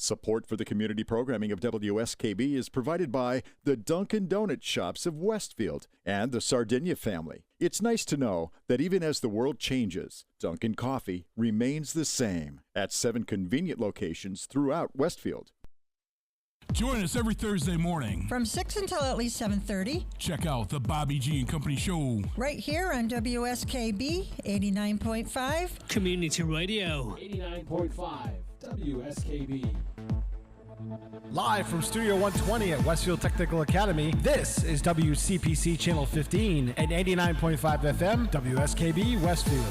Support for the community programming of WSKB is provided by the Dunkin' Donut Shops of Westfield and the Sardinia family. It's nice to know that even as the world changes, Dunkin' Coffee remains the same at 7 convenient locations throughout Westfield. Join us every Thursday morning from 6 until at least 7:30. Check out the Bobby G and Company Show right here on WSKB 89.5 Community Radio. 89.5 WSKB. Live from Studio 120 at Westfield Technical Academy, this is WCPC Channel 15 at 89.5 FM WSKB Westfield.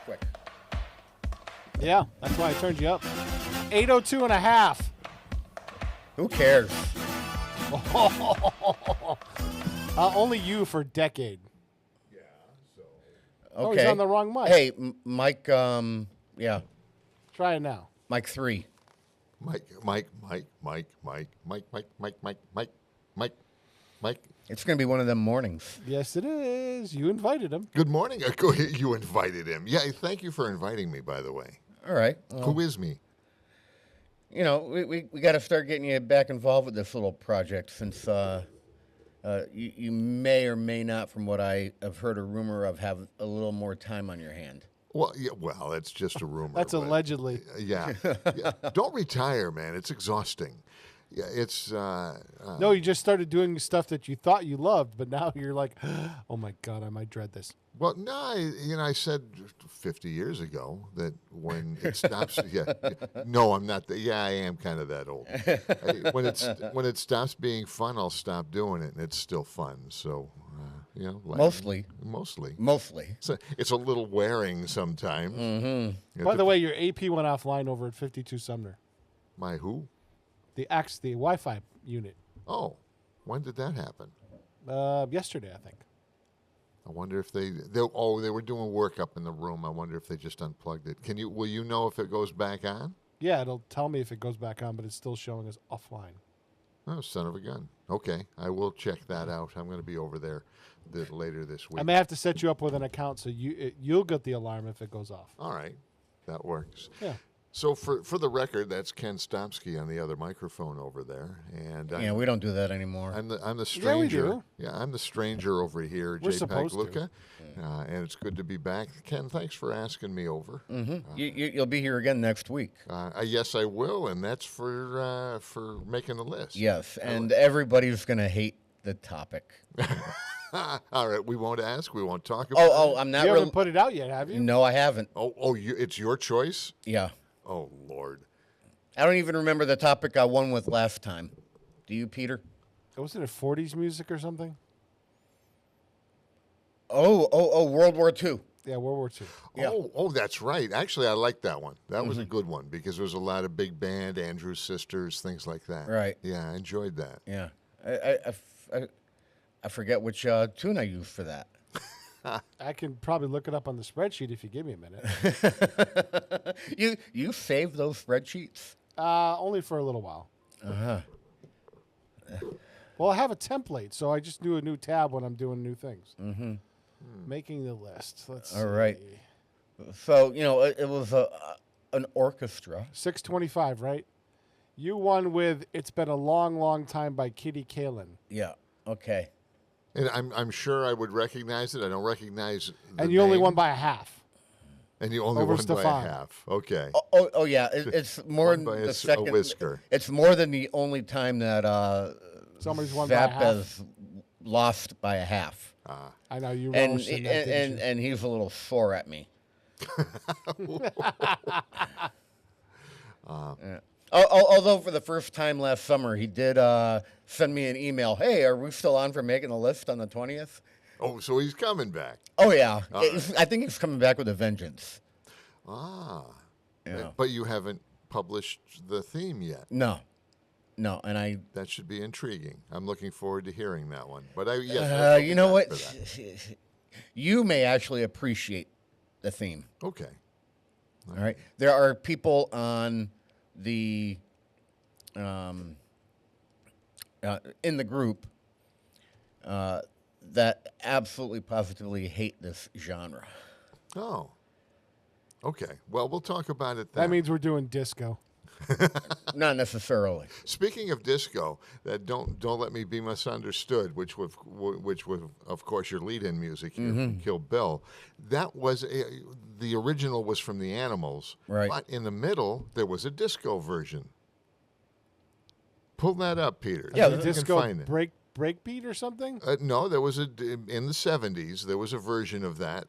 Quick. Yeah, that's why I turned you up. 802 and a half. Who cares? Only you for a decade. Yeah, so. Okay. Oh, he's on the wrong mic. Hey, Mike, yeah. Try it now. Mike 3. Mike. It's going to be one of them mornings. Yes, it is. You invited him. Good morning. You invited him. Yeah, thank you for inviting me, by the way. All right. Who is me? You know, we got to start getting you back involved with this little project since you may or may not, from what I have heard a rumor of, have a little more time on your hand. Well, yeah, well, that's just a rumor. That's but, allegedly. Yeah. Don't retire, man. It's exhausting. Yeah, it's. No, you just started doing stuff that you thought you loved, but now you're like, oh my God, I might dread this. Well, no, I said 50 years ago that when it stops. No, I'm not. I am kind of that old. When it stops being fun, I'll stop doing it, and it's still fun. So, Mostly. So it's a little wearing sometimes. Mm-hmm. By the way, your AP went offline over at 52 Sumner. My who? The Wi-Fi unit. Oh, when did that happen? Yesterday, I think. I wonder if they were doing work up in the room. I wonder if they just unplugged it. Will you know if it goes back on? Yeah, it'll tell me if it goes back on, but it's still showing as offline. Oh, son of a gun. Okay, I will check that out. I'm going to be over there later this week. I may have to set you up with an account so you'll get the alarm if it goes off. All right, that works. Yeah. So for the record, that's Ken Stomsky on the other microphone over there, and we don't do that anymore. I'm the stranger. Yeah, we do. Yeah, I'm the stranger over here, We're J. supposed to. Pagluka, and it's good to be back. Ken, thanks for asking me over. Mm-hmm. You'll be here again next week. Yes, I will, and that's for making the list. Yes, and everybody's going to hate the topic. All right, we won't ask. We won't talk about it. Oh, I'm not. You haven't put it out yet, have you? No, I haven't. It's your choice? Yeah. Oh, Lord. I don't even remember the topic I won with last time. Do you, Peter? Wasn't it 40s music or something? Oh, World War II. Yeah, World War II. Yeah. Oh, that's right. Actually, I like that one. That was a good one because there was a lot of big band, Andrews Sisters, things like that. Right. Yeah, I enjoyed that. Yeah. I forget which tune I used for that. I can probably look it up on the spreadsheet if you give me a minute. You save those spreadsheets? Only for a little while. Uh-huh. Well, I have a template, so I just do a new tab when I'm doing new things. Mm-hmm. Making the list. Let's see. All right. So, it was an orchestra. 625, right? You won with It's Been a Long, Long Time by Kitty Kalin. Yeah. Okay. And I'm sure I would recognize it. I don't recognize the And you only name. won by a half. And you only over won by a Stefan. half. Okay. Oh yeah. It's more Won than by the a second. whisker. It's more than the only time that Somebody's won by a Zap half. has lost by a half. I know you And relished in that, didn't you? and he's a little sore at me. Yeah. Although for the first time last summer, he did send me an email. Hey, are we still on for making the list on the 20th? Oh, so he's coming back. Oh yeah, I think he's coming back with a vengeance. Ah. Yeah. But you haven't published the theme yet. No, and That should be intriguing. I'm looking forward to hearing that one. But I'll you know be what? back for that. You may actually appreciate the theme. Okay. All right. There are people on the in the group that absolutely positively hate this genre. Oh. Okay. Well, we'll talk about it then. That means we're doing disco. Not necessarily. Speaking of disco, that don't let me be misunderstood, which was of course your lead-in music here from Kill Bill. That was the original was from the Animals, Right. But in the middle there was a disco version. Pull that up, Peter. Yeah, You can Disco find it. breakbeat or something? No, there was in the 70s. There was a version of that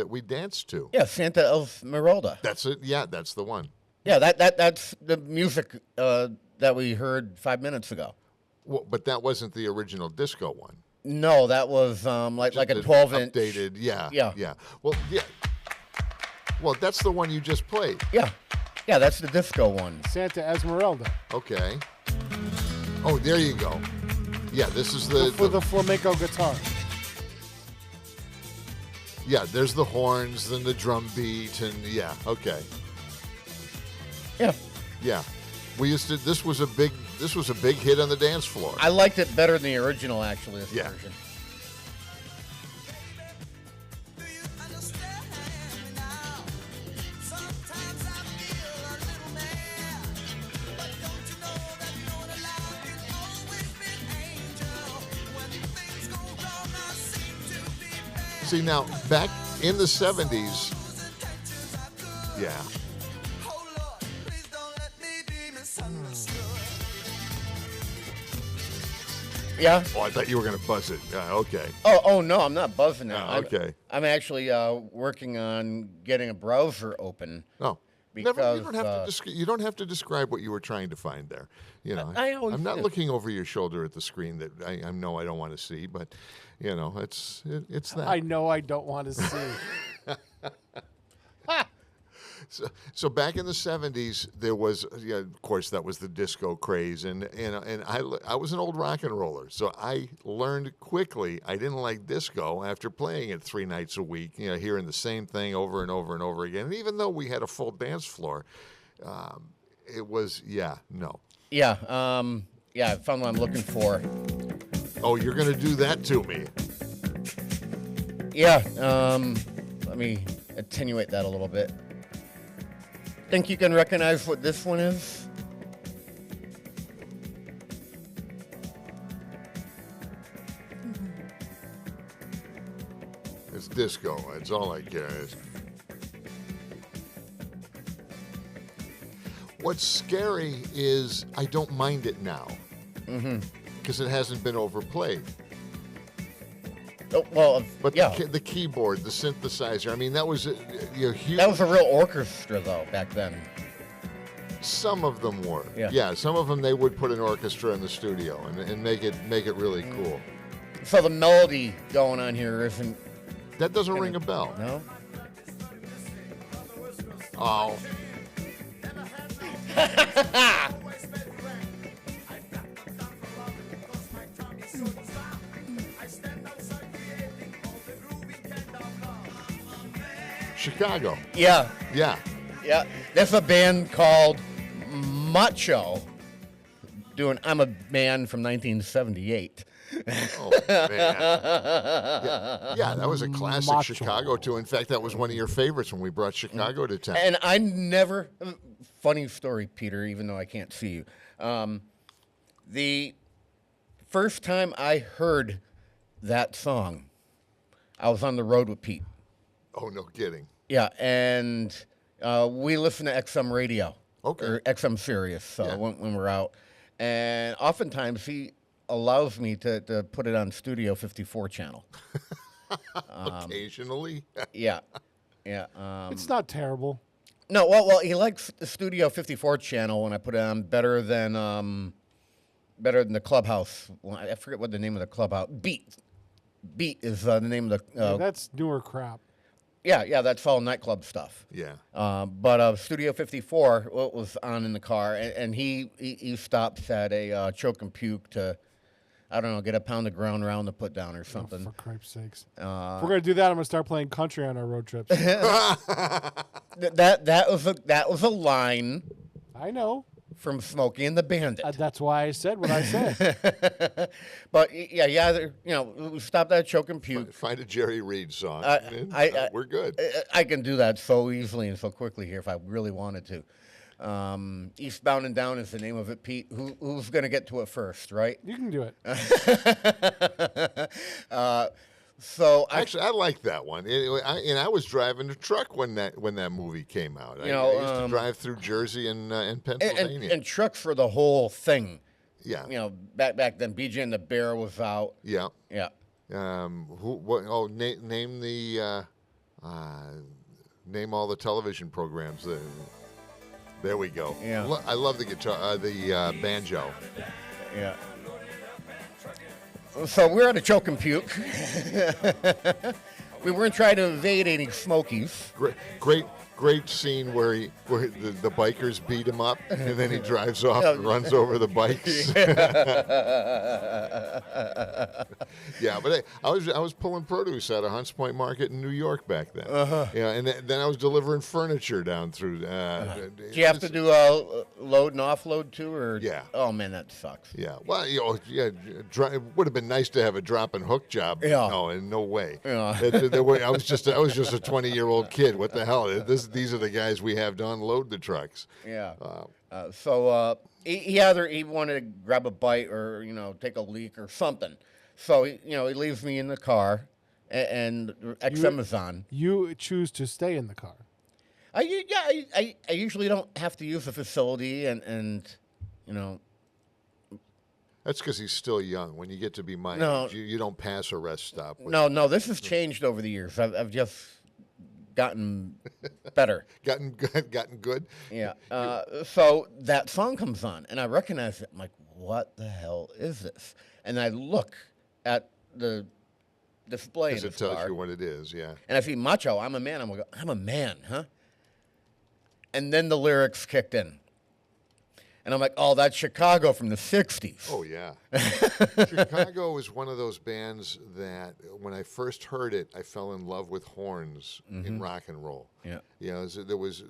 we danced to. Yeah, Santa Esmeralda. That's it. Yeah, that's the one. Yeah, that's the music that we heard 5 minutes ago. Well, but that wasn't the original disco one. No, that was like a Just 12-inch. updated. Yeah. Yeah. Well, yeah. Well, that's the one you just played. Yeah, that's the disco one. Santa Esmeralda. Okay. Oh, there you go. Yeah, this is For the flamenco guitar. yeah. There's the horns, then the drum beat, and yeah. Okay. Yeah, Yeah. We used to. This was a big hit on the dance floor. I liked it better than the original, actually, this Yeah. version. See, now, back in the 70s, yeah. Yeah. Oh, I thought you were going to buzz it. Okay. Oh no, I'm not buzzing it. Okay. I'm actually working on getting a browser open. No. Because, you don't have to describe what you were trying to find there. You know, I'm not looking over your shoulder at the screen that I know I don't want to see, but you know, it's that. I know I don't want to see. So back in the 70s, there was, of course, that was the disco craze, and I was an old rock and roller, so I learned quickly I didn't like disco after playing it 3 nights a week, hearing the same thing over and over and over again. And even though we had a full dance floor, it was no. Yeah, I found what I'm looking for. Oh, you're gonna do that to me? Yeah, let me attenuate that a little bit. Think you can recognize what this one is? It's disco. That's all I care. What's scary is I don't mind it now. Because it hasn't been overplayed. Oh, well, But yeah. the keyboard, the synthesizer, I mean, that was huge. That was a real orchestra, though, back then. Some of them were. Yeah. Some of them they would put an orchestra in the studio and make it really cool. So the melody going on here isn't... That doesn't ring a bell. No? Oh. Chicago. Yeah. Yeah. Yeah. That's a band called Macho doing I'm a Man from 1978. Oh, man. Yeah, that was a classic Macho. Chicago, too. In fact, that was one of your favorites when we brought Chicago to town. And I never... Funny story, Peter, even though I can't see you. The first time I heard that song, I was on the road with Pete. Oh, no kidding. Yeah, and we listen to XM radio. Okay. Or XM Sirius Yeah. when we're out. And oftentimes he allows me to put it on Studio 54 channel. Occasionally. Yeah. Yeah. It's not terrible. No, well, he likes the Studio 54 channel when I put it on better than the Clubhouse. Well, I forget what the name of the Clubhouse. Beat is the name of the. That's newer crap. Yeah, that's all nightclub stuff. Yeah. But Studio 54 was on in the car, and he stopped at a Choke and Puke to, I don't know, get a pound of ground round to put down or something. Oh, for cripe's sakes. If we're going to do that, I'm going to start playing country on our road trips. That was a line I know. from Smokey and the Bandit. That's why I said what I said. But we stopped at Choke and Puke. Find a Jerry Reed song. We're good. I can do that so easily and so quickly here if I really wanted to. Eastbound and Down is the name of it, Pete. Who's going to get to it first, right? You can do it. Actually, I like that one. I was driving a truck when that movie came out. I used to drive through Jersey and Pennsylvania. and trucks for the whole thing. Yeah. Back then, BJ and the Bear was out. Yeah. Yeah. Name all the television programs. There we go. Yeah. I love the guitar, the banjo. Yeah. So we're at a Choke and Puke. We weren't trying to evade any Smokies. Great scene where the bikers beat him up and then he drives off and runs over the bikes. Yeah, but I was pulling produce out of Hunts Point Market in New York back then. Yeah, and then I was delivering furniture down through. Do you have to do a load and offload too, or? Yeah. Oh man, that sucks. Yeah. Well, it would have been nice to have a drop and hook job. Yeah. No, in no way. Yeah. I was just a 20-year-old kid. What the hell? These are the guys we have to unload the trucks. Yeah. So he wanted to grab a bite or take a leak or something. So he leaves me in the car, and ex-Amazon. You choose to stay in the car. I usually don't have to use the facility, and you know. That's because he's still young. When you get to be my age, you don't pass a rest stop. No, this has changed over the years. I've just gotten better. gotten good. Yeah. So that song comes on, and I recognize it. I'm like, what the hell is this? And I look at the display in Because the it tells car, you what it is, yeah. and I see Macho, I'm a man. I'm like, I'm a man, huh? And then the lyrics kicked in. And I'm like, oh, that's Chicago from the 60s. Oh, yeah. Chicago is one of those bands that when I first heard it, I fell in love with horns in rock and roll. Yeah. You know, there was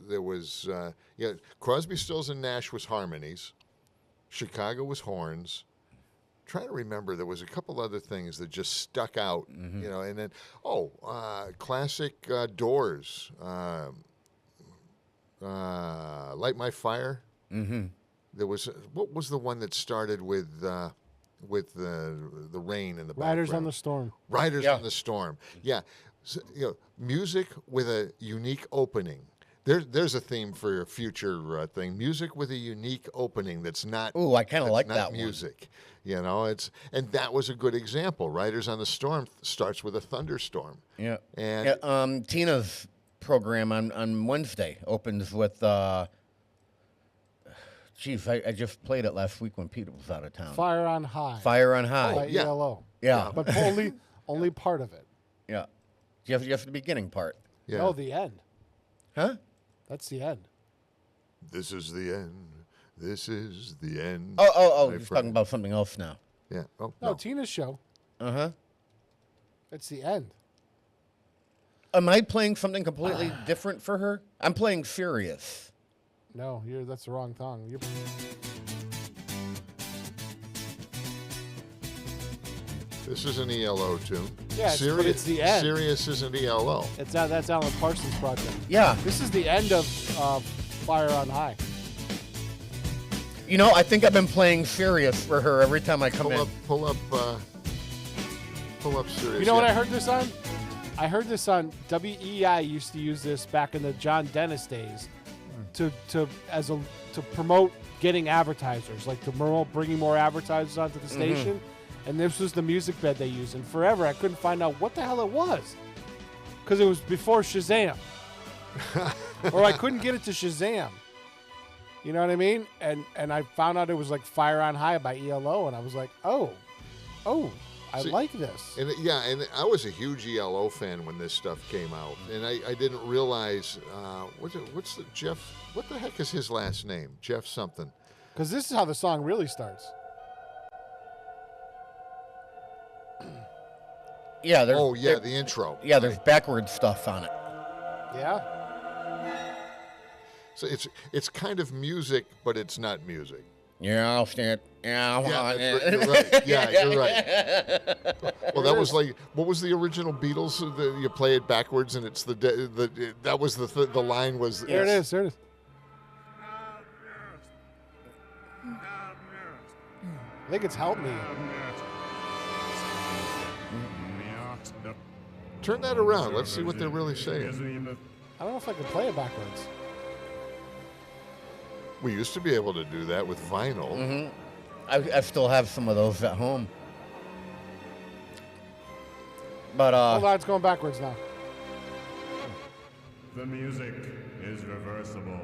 Crosby, Stills, and Nash was harmonies. Chicago was horns. Trying to remember, there was a couple other things that just stuck out, you know, and then, classic Doors, Light My Fire. Mm-hmm. There was, what was the one that started with the rain in the background? Riders on the Storm. Riders on the Storm. Yeah. So, you know, music with a unique opening. There's a theme for your future thing. Music with a unique opening that's not. Ooh, I kind of like not that music. You know, and that was a good example. Riders on the Storm starts with a thunderstorm. Yeah. And Tina's program on Wednesday opens with. I just played it last week when Peter was out of town. Fire on High. Fire on High. By yeah. ELO. Yeah. But only part of it. Yeah. Just the beginning part. yeah. No, the end. Huh? That's the end. This is the end. This is the end. Oh, my you're friend. talking about something else now. Yeah. Oh, No, no. Tina's show. Uh-huh. It's the end. Am I playing something completely different for her? I'm playing Furious. No, that's the wrong song. This is an ELO tune. Yeah, but it's the end. Sirius isn't ELO. That's Alan Parsons' project. Yeah. This is the end of Fire on High. You know, I think I've been playing Furious for her every time I come in. Pull up Sirius. You know what I heard this on? I heard this on WEI used to use this back in the John Dennis days to promote getting advertisers, like to promote bringing more advertisers onto the station. And this was the music bed they used. And forever, I couldn't find out what the hell it was. Because it was before Shazam. Or I couldn't get it to Shazam. You know what I mean? And I found out it was like Fire on High by ELO. And I was like, oh, I like this. And and I was a huge ELO fan when this stuff came out. And I didn't realize, what's the Jeff, what the heck is his last name? Jeff something. Because this is how the song really starts. Yeah. The intro. Yeah, there's backward stuff on it. Yeah? So it's kind of music, but it's not music. Yeah, I'll stand. Yeah, You're right. Yeah, you're right. Well, that was like, what was the original Beatles? You play it backwards, and it's that was the line was. There it is. There it is. I think it's Help Me. Turn that around. Let's see what they're really saying. I don't know if I can play it backwards. We used to be able to do that with vinyl. I still have some of those at home. But Hold on, it's going backwards now. The music is reversible.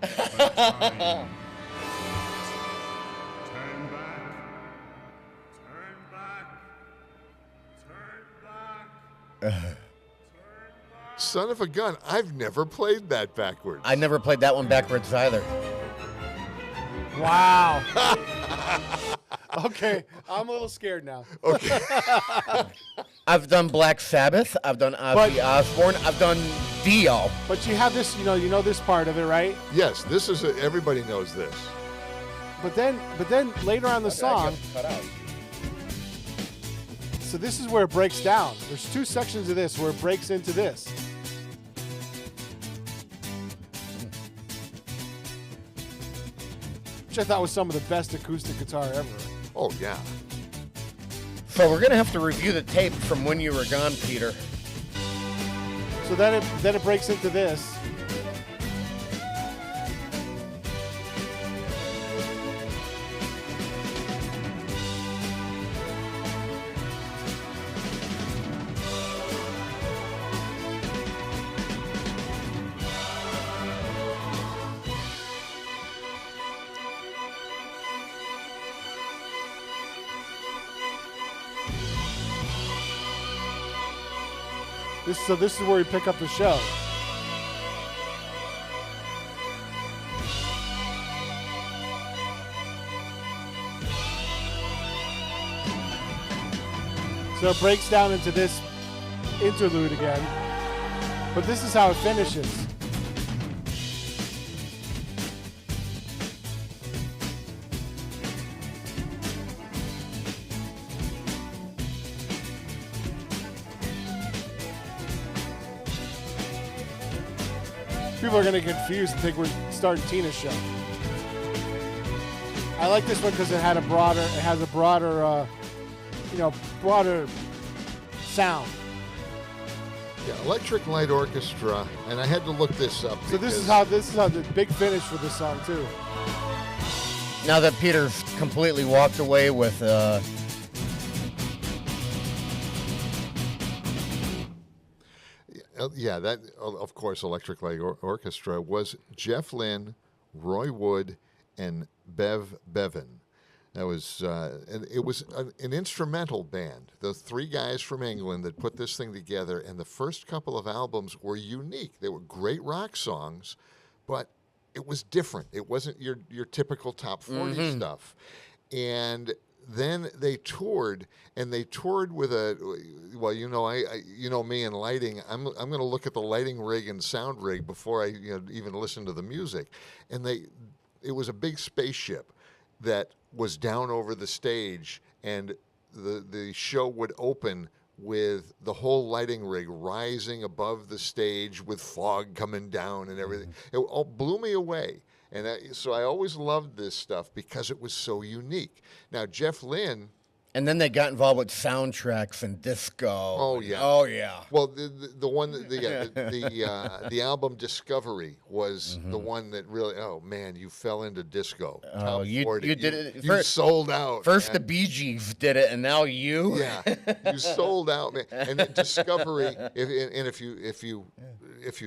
But time. Turn back. Turn back. Turn back. Son of a gun! I've never played that backwards. I never played that one backwards either. Wow. Okay, I'm a little scared now. Okay. I've done Black Sabbath. I've done Ozzy Osbourne. I've done Dio. But you have this, you know this part of it, right? Yes, this is everybody knows this. But then later on the song, Cut out. so this is where it breaks down. There's two sections of this where it breaks into this. Which I thought was some of the best acoustic guitar ever. Oh yeah. So we're gonna have to review the tape from when you were gone, Peter. So then it breaks into this. So this is where we pick up the show. So it breaks down into this interlude again. But this is how it finishes. People are going to get confused and think we're starting Tina's show. I like this one because it has a broader sound. Yeah, Electric Light Orchestra, and I had to look this up. So this is how the big finish for this song too. Now that Peter's completely walked away with yeah, that of course, Electric Light Orchestra was Jeff Lynne, Roy Wood, and Bev Bevan. That was, and it was an instrumental band. The three guys from England that put this thing together, and the first couple of albums were unique. They were great rock songs, but it was different. It wasn't your typical top 40 stuff. And then they toured, and they toured with well, you know me and lighting. I'm going to look at the lighting rig and sound rig before I even listen to the music. And it was a big spaceship that was down over the stage, and the show would open with the whole lighting rig rising above the stage with fog coming down and everything. It all blew me away. And so I always loved this stuff because it was so unique. Now, Jeff Lynne... And then they got involved with soundtracks and disco. Oh, yeah. Oh, yeah. Well, the one, the album Discovery was the one that really, oh, man, you fell into disco. Oh, you did it. You sold out. First the Bee Gees did it, and now you. Yeah, you sold out, man. And then Discovery, if you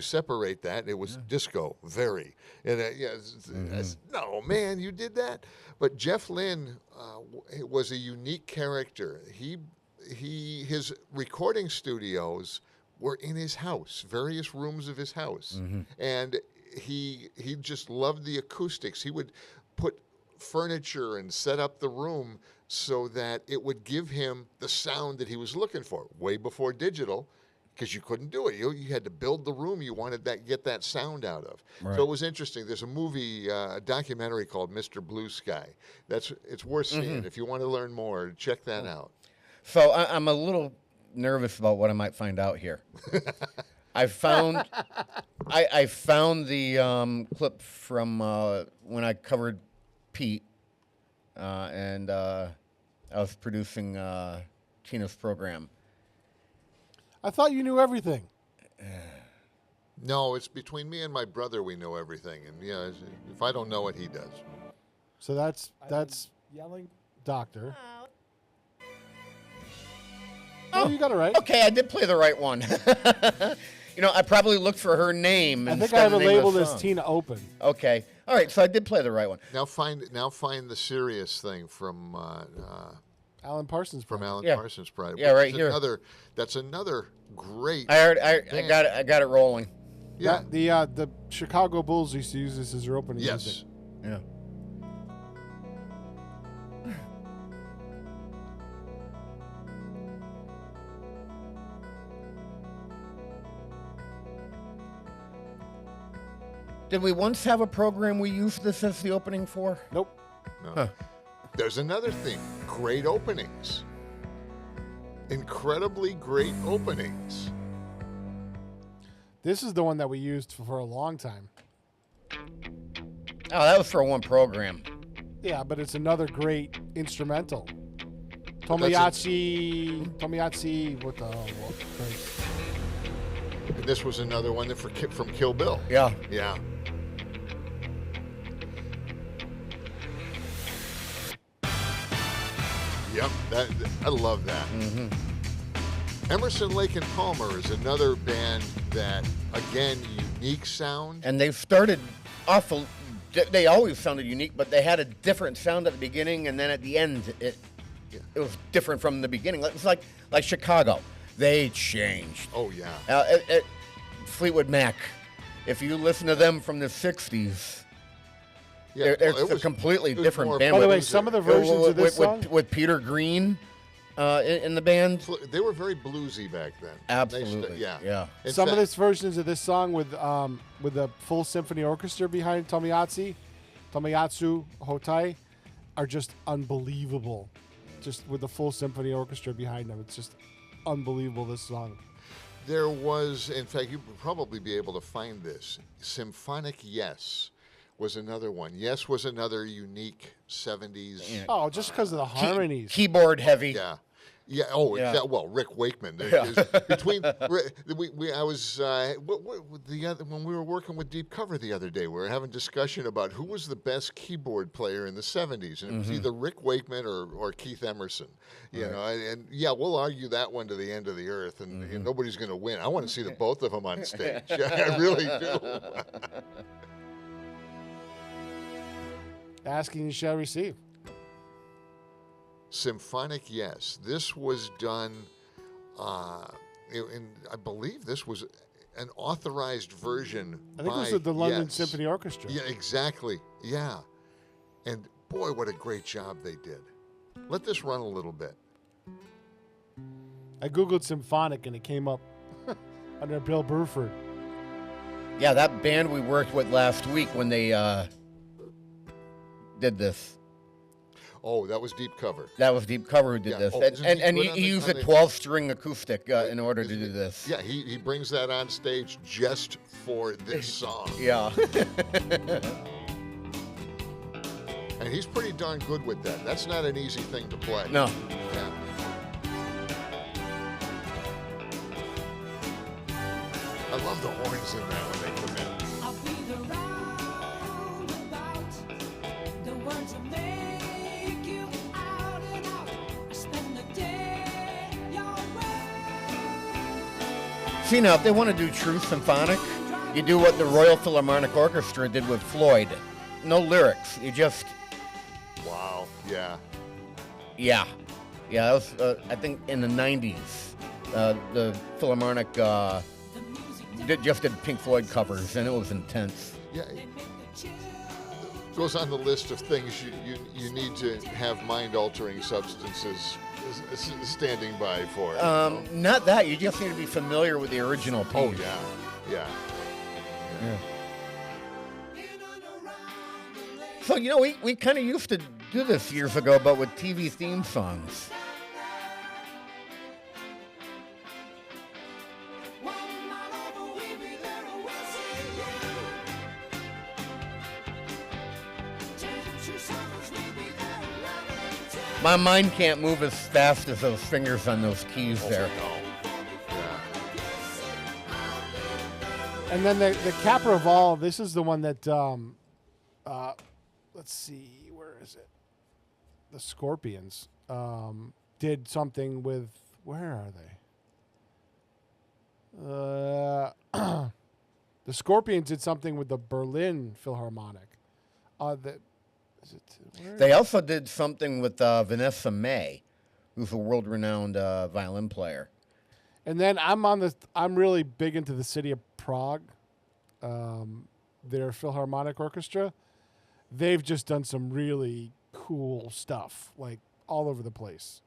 separate that, it was disco, very. And no, man, you did that. But Jeff Lynne was a unique character. His recording studios were in his house, various rooms of his house, and he just loved the acoustics. He would put furniture and set up the room so that it would give him the sound that he was looking for. Way before digital, because you couldn't do it. You had to build the room you wanted get that sound out of. Right. So it was interesting. There's a movie, a documentary called Mr. Blue Sky. It's worth seeing. If you want to learn more, check that out. So I'm a little nervous about what I might find out here. I found the clip from when I covered Pete, and I was producing Tina's program. I thought you knew everything. No, it's between me and my brother we know everything, and if I don't know it, he does. So that's yelling, Doctor. Oh, you got it right. Okay, I did play the right one. I probably looked for her name. I think I have it labeled as Tina Open. Okay, all right. So I did play the right one. Now find the serious thing from. Alan Parsons Pride. From Alan Parsons Pride. Yeah, right here. That's another great. I got it rolling. Yeah. The Chicago Bulls used to use this as their opening music. Yeah. Did we once have a program we used this as the opening for? Nope. No. Huh. There's another thing. Great openings. Incredibly great openings. This is the one that we used for a long time. Oh, that was for one program. Yeah, but it's another great instrumental. Tomoyachi, what the hell? And this was another one from Kill Bill. Yeah. Yeah. Yep, I love that. Mm-hmm. Emerson, Lake and Palmer is another band that, again, unique sound. And they started off, they always sounded unique, but they had a different sound at the beginning, and then at the end, it was different from the beginning. It's like Chicago. They changed. Oh, yeah. Fleetwood Mac, if you listen to them from the 60s, Yeah, it's a completely different band. By the way, some of the versions of this song with Peter Green in the band, they were very bluesy back then. Absolutely, yeah. Some of these versions of this song with the full symphony orchestra behind Tomoyatsu Hotai are just unbelievable. Just with the full symphony orchestra behind them, it's just unbelievable. This song. There was, in fact, you would probably be able to find this. Symphonic Yes was another one. Yes was another unique 70s. Yeah. Oh, just because of the harmonies. Keyboard heavy. Yeah. Yeah. Oh, Yeah. Well, Rick Wakeman. Between I was the other when we were working with Deep Cover the other day, we were having discussion about who was the best keyboard player in the 70s, and it was either Rick Wakeman or Keith Emerson. You know, and we'll argue that one to the end of the earth, and nobody's going to win. I want to see the both of them on stage. I really do. Asking you shall receive. Symphonic Yes. This was done, and I believe this was an authorized version. I think it was with the London Symphony Orchestra. Yeah, exactly. Yeah. And boy, what a great job they did. Let this run a little bit. I Googled symphonic and it came up under Bill Bruford. Yeah, that band we worked with last week when they did this. Oh, that was Deep Cover. That was Deep Cover who did this. Oh, and he used a 12-string acoustic in order to do this. Yeah, he brings that on stage just for this song. Yeah. And he's pretty darn good with that. That's not an easy thing to play. No. Yeah. I love the horns in that when they come in. I'll be the roundabout, the ones that make you out and out. I spend the day your way. See, now, if they want to do true symphonic, you do what the Royal Philharmonic Orchestra did with Floyd. No lyrics. You just... Wow. Yeah. Yeah. Yeah, that was, I think, in the 90s. The Philharmonic just did Pink Floyd covers, and it was intense. Yeah. Goes on the list of things you need to have mind-altering substances standing by for. Not that. You just need to be familiar with the original piece. Oh, yeah. So, we kind of used to do this years ago, but with TV theme songs. My mind can't move as fast as those fingers on those keys there. And then the capper of all, this is the one that, let's see, where is it? The Scorpions did something with, where are they? The Scorpions did something with the Berlin Philharmonic. They also did something with Vanessa May, who's a world-renowned violin player. And then I'm really big into the city of Prague, their Philharmonic Orchestra. They've just done some really cool stuff, like all over the place.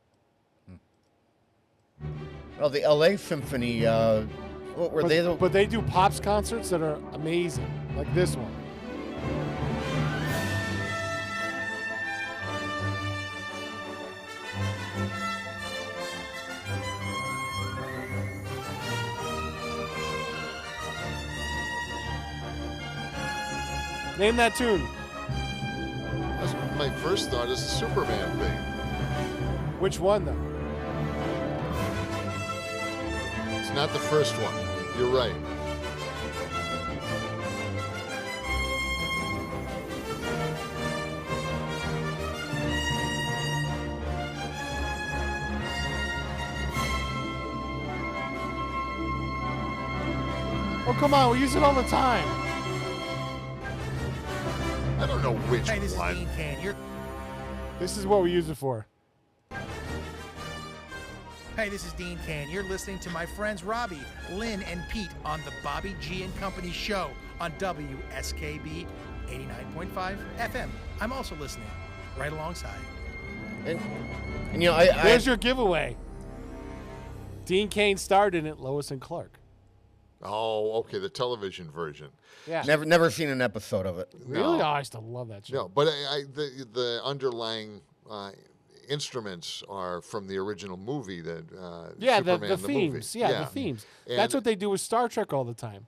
Well, the LA Symphony, but they do pops concerts that are amazing, like this one. Name that tune. My first thought is the Superman thing. Which one, though? It's not the first one. You're right. Oh, come on. We use it all the time. I don't know which Hey, this one. is Dean Can. This is what we use it for. Hey, this is Dean Can. You're listening to my friends Robbie, Lynn, and Pete on the Bobby G and Company show on WSKB 89.5 FM. I'm also listening right alongside. And you know, There's your giveaway. Dean Cain starred in it, Lois and Clark. Oh, okay, the television version. Yeah. never seen an episode of it. Really? No. Oh, I still love that show. No, but the underlying instruments are from the original movie that Yeah, Superman, the movie. themes. Yeah, the themes. And That's what they do with Star Trek all the time.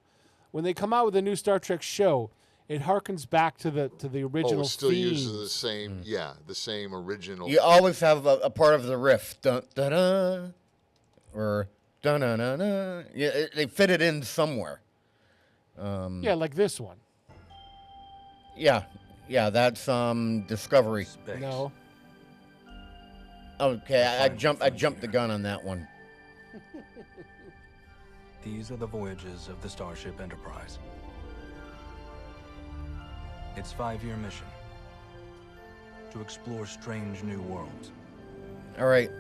When they come out with a new Star Trek show, it harkens back to the original it still themes. uses the same, the same original. You always have a part of the riff, dun dun dun, or dun dun dun dun. Yeah, they fit it in somewhere. Yeah, like this one. Yeah, that's Discovery. No. Okay, I jumped the gun on that one. These are the voyages of the Starship Enterprise. Its 5-year mission: to explore strange new worlds. All right.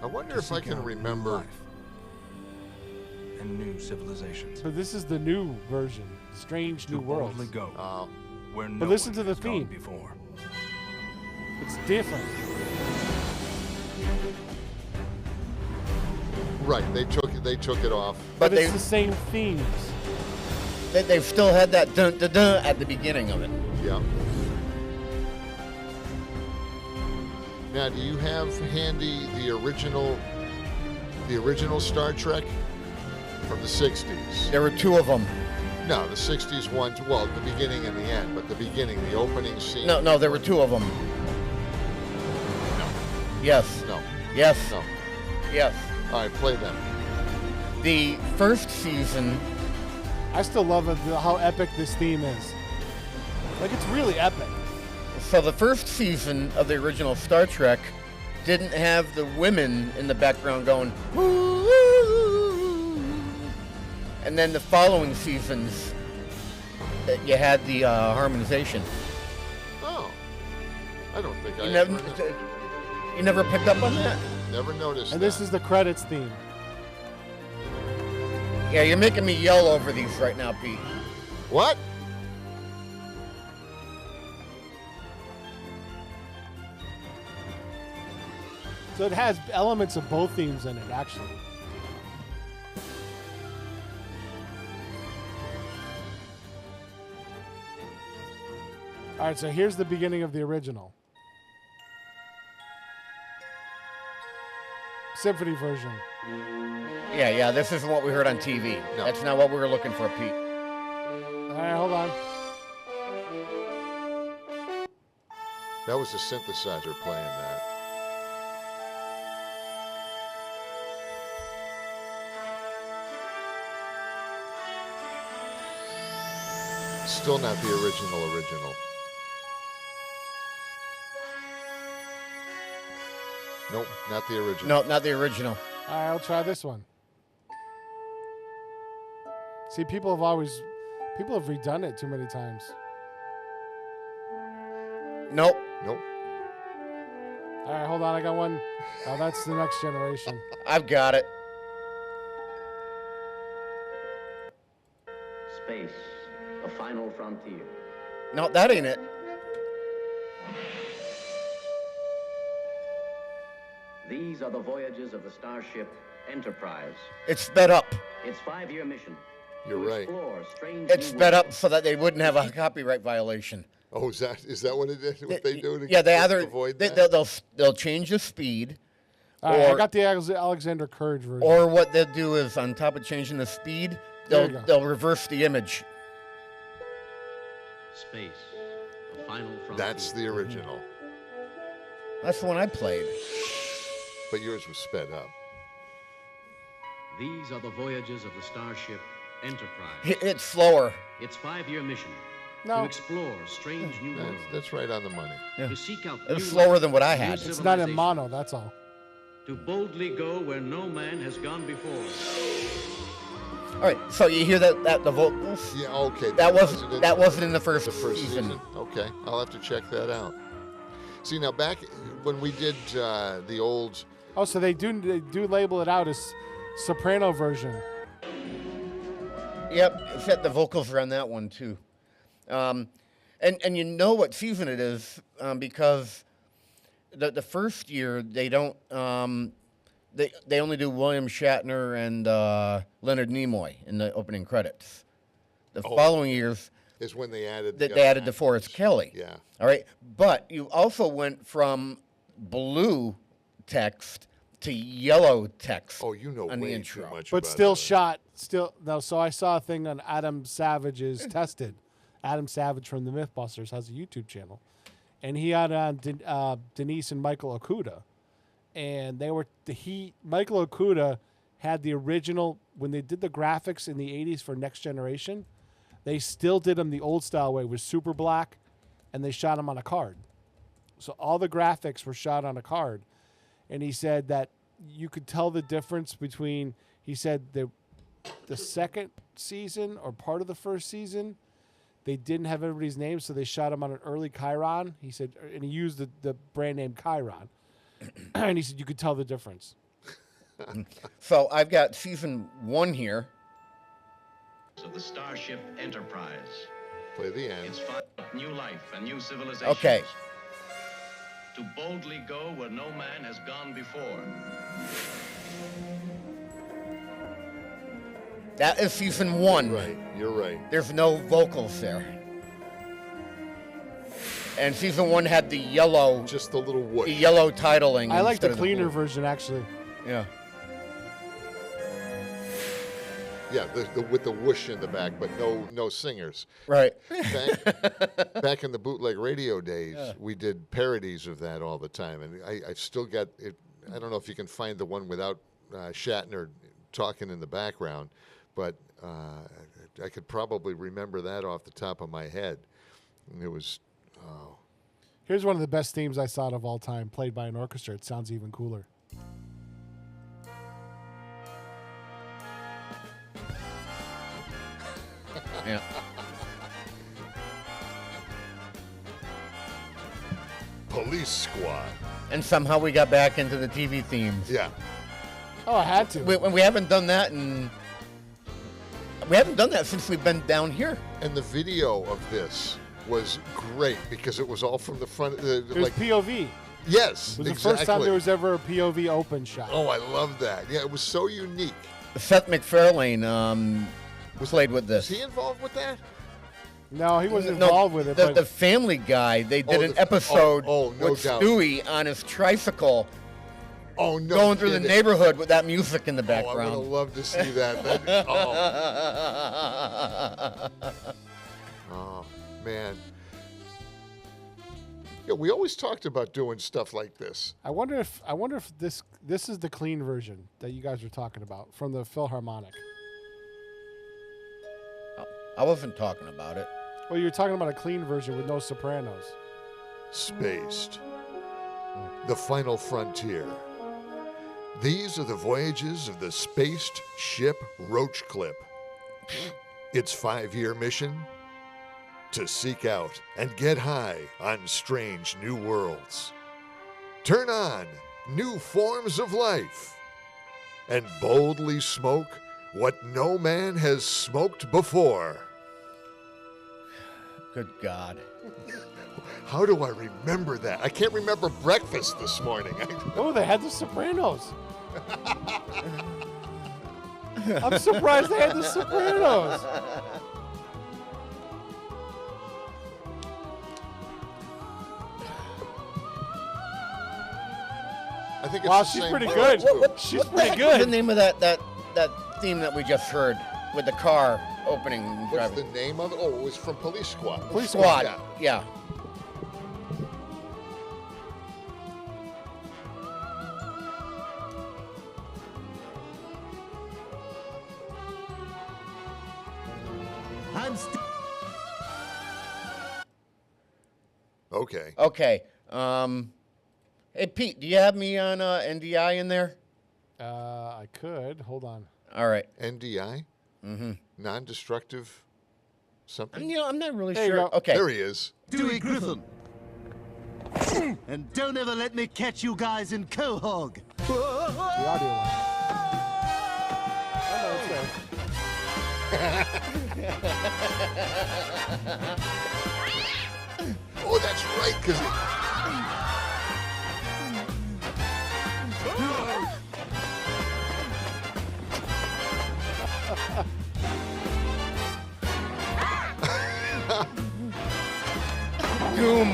I wonder to if I seek can out new remember. life and new civilizations. So this is the new version, Strange New to Worlds. boldly go where no But listen one to the has gone theme. before. It's different. Right, they took it off. But it's the same themes. They've still had that dun dun dun at the beginning of it. Yeah. Now, do you have handy the original Star Trek from the '60s? There were two of them. No, the '60s ones. Well, the beginning and the end, but the beginning, the opening scene. No, there were two of them. No. Yes. No. Yes. No. Yes. All right, play them. The first season. I still love it, how epic this theme is. Like, it's really epic. So the first season of the original Star Trek didn't have the women in the background going, woo, and then the following seasons, you had the harmonization. Oh, I don't think You never picked up on that? Never noticed. And this is the credits theme. Yeah, you're making me yell over these right now, Pete. What? So it has elements of both themes in it, actually. All right, so here's the beginning of the original. Symphony version. Yeah, this isn't what we heard on TV. No. That's not what we were looking for, Pete. All right, hold on. That was a synthesizer playing that. Still not the original. Nope, not the original. No, not the original. All right, I'll try this one. See, people have redone it too many times. Nope. Nope. All right, hold on, I got one. Oh, that's the next generation. I've got it. Space, the final frontier. No, that ain't it. These are the voyages of the Starship Enterprise. It's sped up. Its 5-year mission. You're to right. Explore strange It's new sped worlds. up so that they wouldn't have a copyright violation. Oh, is that what it is? What they do to Yeah, they either avoid they, that? they'll change the speed, All right, I or got the Alexander Courage version. or what they'll do is on top of changing the speed, There you go. they'll reverse the image. Space, the final frontier. That's the original. That's the one I played. But yours was sped up. These are the voyages of the starship Enterprise. It's slower. Its 5-year mission No. to explore strange new worlds. That's right on the money. To seek out It's new slower life, than what I new had. It's not in civilization, mono, that's all. To boldly go where no man has gone before. All right, so you hear the vocals? Yeah, okay. That wasn't in the first season. Okay, I'll have to check that out. See, now back when we did the old... Oh, so they do label it out as soprano version. Yep, except the vocals are on that one too. And you know what season it is because the first year they don't they only do William Shatner and Leonard Nimoy in the opening credits. The following years is when they added they added DeForest Kelly. Yeah. All right, but you also went from blue text to yellow text. Oh, you know on the way intro. too much But about still that. shot, no. So I saw a thing on Adam Savage's Tested. Adam Savage from the Mythbusters has a YouTube channel, and he had on Denise and Michael Okuda, and Michael Okuda had the original when they did the graphics in the '80s for Next Generation. They still did them the old style way with super black, and they shot them on a card. So all the graphics were shot on a card. And he said that you could tell the difference between, he said the second season or part of the first season, they didn't have everybody's name, so they shot them on an early Chiron. He said, and he used the brand name Chiron. And he said you could tell the difference. So I've got season 1 here. Of the starship Enterprise. Play the end. It's fun, new life and new civilizations. Okay. To boldly go where no man has gone before. That is season 1. Right, you're right. There's no vocals there. And season 1 had the yellow, just the little whoosh. The yellow titling. I like the instead of cleaner blue. version, actually. Yeah. Yeah, with the whoosh in the back, but no singers. Right. Back in the bootleg radio days, we did parodies of that all the time, and I still got it. I don't know if you can find the one without Shatner talking in the background, but I could probably remember that off the top of my head. And it was. Here's one of the best themes I saw of all time, played by an orchestra. It sounds even cooler. Yeah. Police Squad. And somehow we got back into the TV themes. Yeah. Oh, I had to. We haven't done that we haven't done that since we've been down here. And the video of this was great because it was all from the front. It was POV. Yes, It was the exactly. first time there was ever a POV open shot. Oh, I love that. Yeah, it was so unique. Seth MacFarlane played with this. Was he involved with that? No, he wasn't involved with it. The, but the Family Guy, they did an episode no with doubt. Stewie on his tricycle. Oh, no. Going through the kidding. neighborhood with that music in the Oh, I background. would have loved to see that. Oh, man. Yeah, we always talked about doing stuff like this. I wonder if this is the clean version that you guys were talking about from the Philharmonic. I wasn't talking about it. Well, you're talking about a clean version with no sopranos. Spaced. The final frontier. These are the voyages of the spaced ship Roachclip. Its 5-year mission? To seek out and get high on strange new worlds. Turn on new forms of life. And boldly smoke what no man has smoked before. Good God. How do I remember that? I can't remember breakfast this morning. Oh, they had the Sopranos. I'm surprised they had the Sopranos. I think it's Wow, the she's same pretty book, good. too. She's What the pretty heck was the good. name of that theme that we just heard with the car opening and What's driving? the name of it? Oh, it was from Police Squad. Police Squad. Yeah. Yeah. Okay. Okay. Hey, Pete, do you have me on NDI in there? I could. Hold on. All right. NDI? Mm-hmm. Non-destructive something? You know, I'm not really There you sure. go. Okay. There he is. Dewey Griffin. And don't ever let me catch you guys in Quahog. The audio one. Oh, no, it's there. Oh, that's right, because Doom.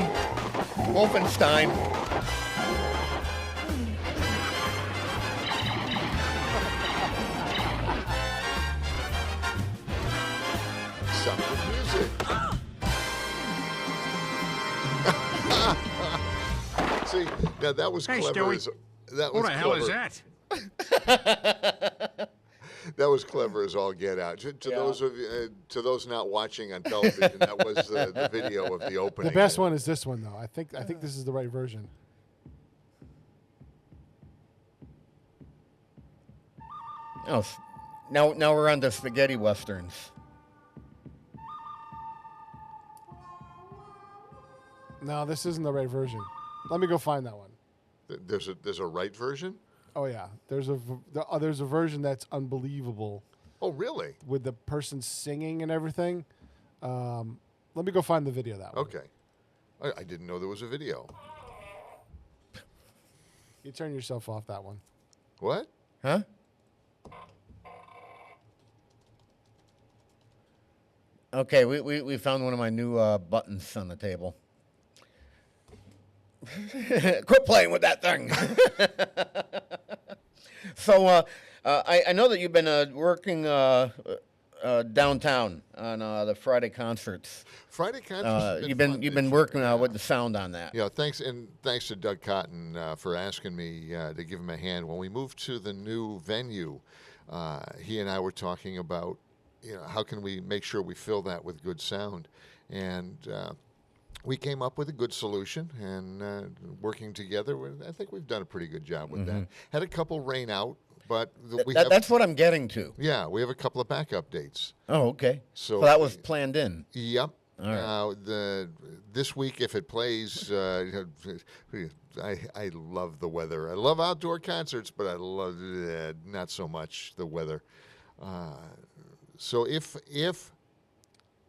Wolfenstein. Sound of music. See, now that was Hey, clever. Stewie. That was What the hell is clever. that? That was clever as all get out. To those of to those not watching on television, that was the video of the opening. The best one is this one, though. I think this is the right version. Oh, now we're on the spaghetti westerns. No, this isn't the right version. Let me go find that one. There's a right version. Oh yeah, there's a version that's unbelievable. Oh really? With the person singing and everything. Let me go find the video of that one. Okay. I didn't know there was a video. You turn yourself off that one. What? Huh? Okay, we found one of my new buttons on the table. Quit playing with that thing. So I know that you've been working downtown on the Friday concerts. Friday concerts. You've been working with the sound on that. Yeah, thanks to Doug Cotton for asking me to give him a hand when we moved to the new venue. He and I were talking about, how can we make sure we fill that with good sound, and we came up with a good solution. And working together, I think we've done a pretty good job with that. Had a couple rain out, but That's what I'm getting to. Yeah, we have a couple of backup dates. Oh, okay. So that was planned in. Yep. All right. This week, if it plays, I love the weather. I love outdoor concerts, but I love not so much the weather. So if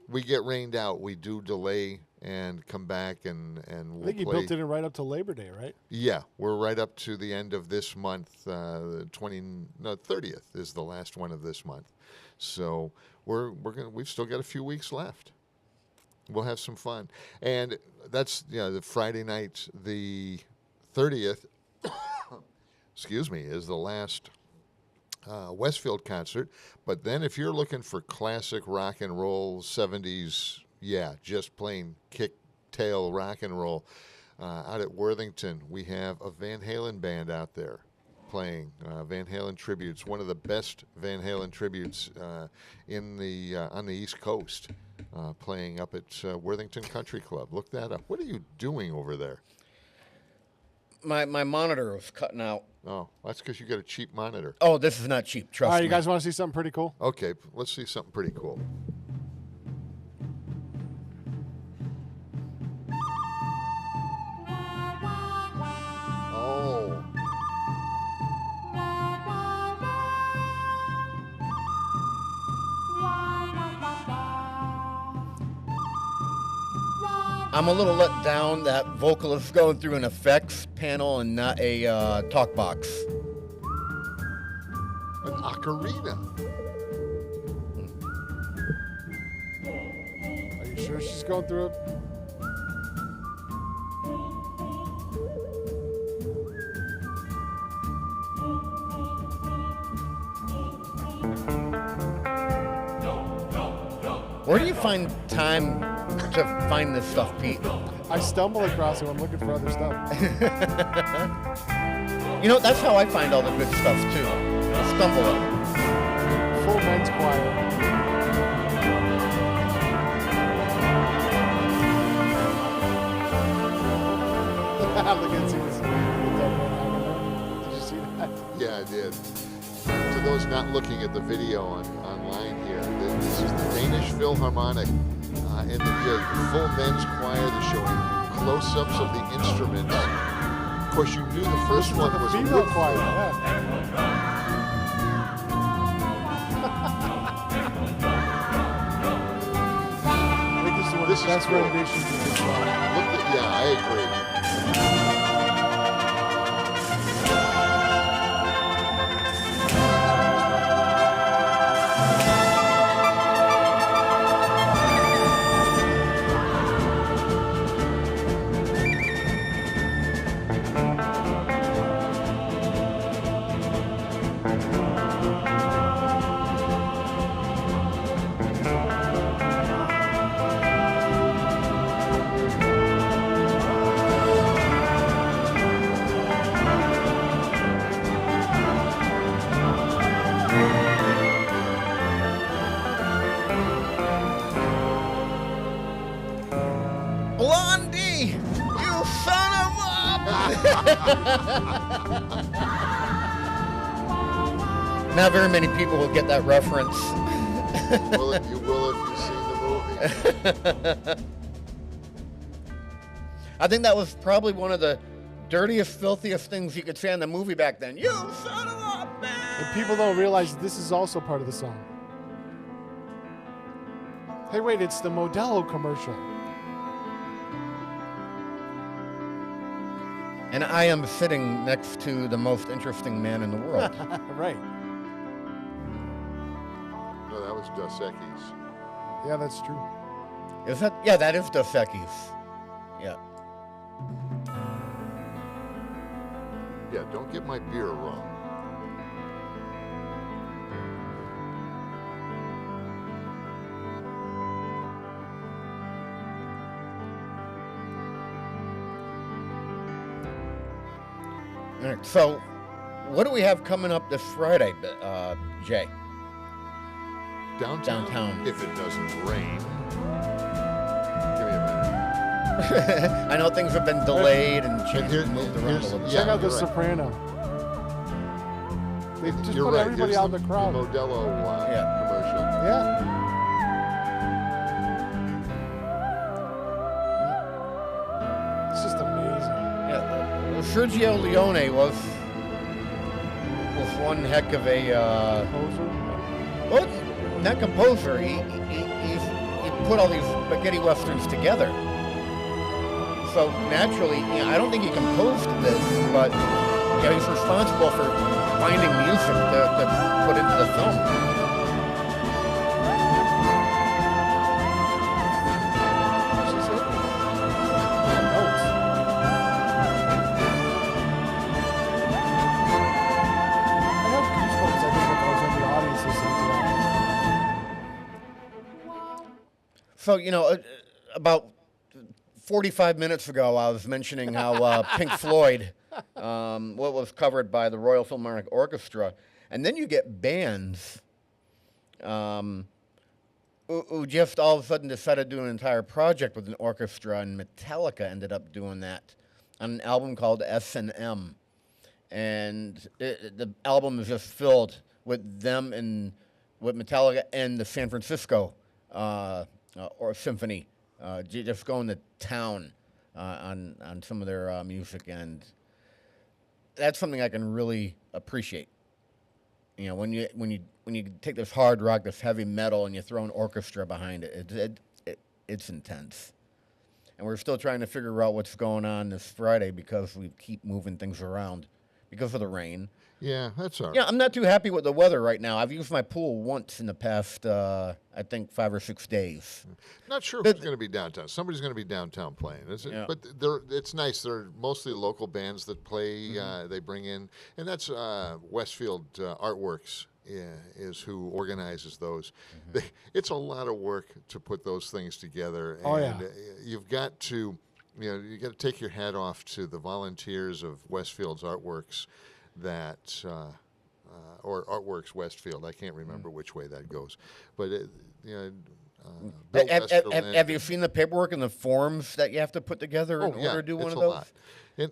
we get rained out, we do delay and come back and we'll I think you play. built it in right up to Labor Day, right? Yeah, we're right up to the end of this month. 30th is the last one of this month. So we've still got a few weeks left. We'll have some fun. And that's the Friday night, the 30th, excuse me, is the last Westfield concert. But then if you're looking for classic rock and roll 70s, just plain kick tail rock and roll, out at Worthington, we have a Van Halen band out there playing Van Halen tributes, one of the best Van Halen tributes on the East Coast, playing up at Worthington Country Club. Look that up. What are you doing over there? My monitor was cutting out. Oh, that's because you got a cheap monitor. Oh, this is not cheap. Trust All right, me. you guys want to see something pretty cool? Okay, let's see something pretty cool. Oh. I'm a little let down that vocalist going through an effects panel and not a talk box. An ocarina. Are you sure she's going through it? Where do you find time to find this stuff, Pete? I stumble across it when I'm looking for other stuff. That's how I find all the good stuff, too. I stumble on it. Full men's choir. Look at this. Did you see that? Yeah, I did. To those not looking at the video online here, this is the Danish Philharmonic and the full men's choir. They're showing close-ups of the instruments. Of course, you knew the first one was female wood choir. flute. I think this is one of the best renditions of this song. Yeah, I agree. Blondie, you son of a... Not very many people will get that reference. Well, you will if you've seen the movie. I think that was probably one of the dirtiest, filthiest things you could say in the movie back then. You son of a... And people don't realize this is also part of the song. Hey, wait, it's the Modelo commercial. And I am sitting next to the most interesting man in the world. Right. No, that was Dos Equis. Yeah, that's true. Is that? Yeah, that is Dos Equis. Yeah. Yeah, don't get my beer wrong. All right, so, what do we have coming up this Friday, Jay? Downtown. If it doesn't rain. Give me a I know things have been delayed and changed and moved around a little bit. Check out The you're right. Soprano. They just You're put right. everybody There's out in the crowd. Modelo commercial. Yeah. It's just amazing. Yeah, Sergio Leone was one heck of a composer. Well, not composer. He put all these spaghetti westerns together. So naturally, I don't think he composed this, but he's responsible for finding music to put into the film. So, about 45 minutes ago, I was mentioning how Pink Floyd, what was covered by the Royal Philharmonic Orchestra, and then you get bands who just all of a sudden decided to do an entire project with an orchestra, and Metallica ended up doing that on an album called S&M. And the album is just filled with them and with Metallica and the San Francisco or symphony, just going to town on some of their music, and that's something I can really appreciate. When you take this hard rock, this heavy metal, and you throw an orchestra behind it, it's intense. And we're still trying to figure out what's going on this Friday because we keep moving things around because of the rain. Yeah, that's all right. Yeah, I'm not too happy with the weather right now. I've used my pool once in the past, I think, 5 or 6 days. Not sure if it's going to be downtown. Somebody's going to be downtown playing. Yeah. But it's nice. They're mostly local bands that play. They bring in, and that's Westfield Artworks is who organizes those. It's a lot of work to put those things together. And you've got to, you got to take your hat off to the volunteers of Westfield's Artworks. That or Artworks Westfield, I can't remember which way that goes, but Bill have you seen the paperwork and the forms that you have to put together in order to do one of those?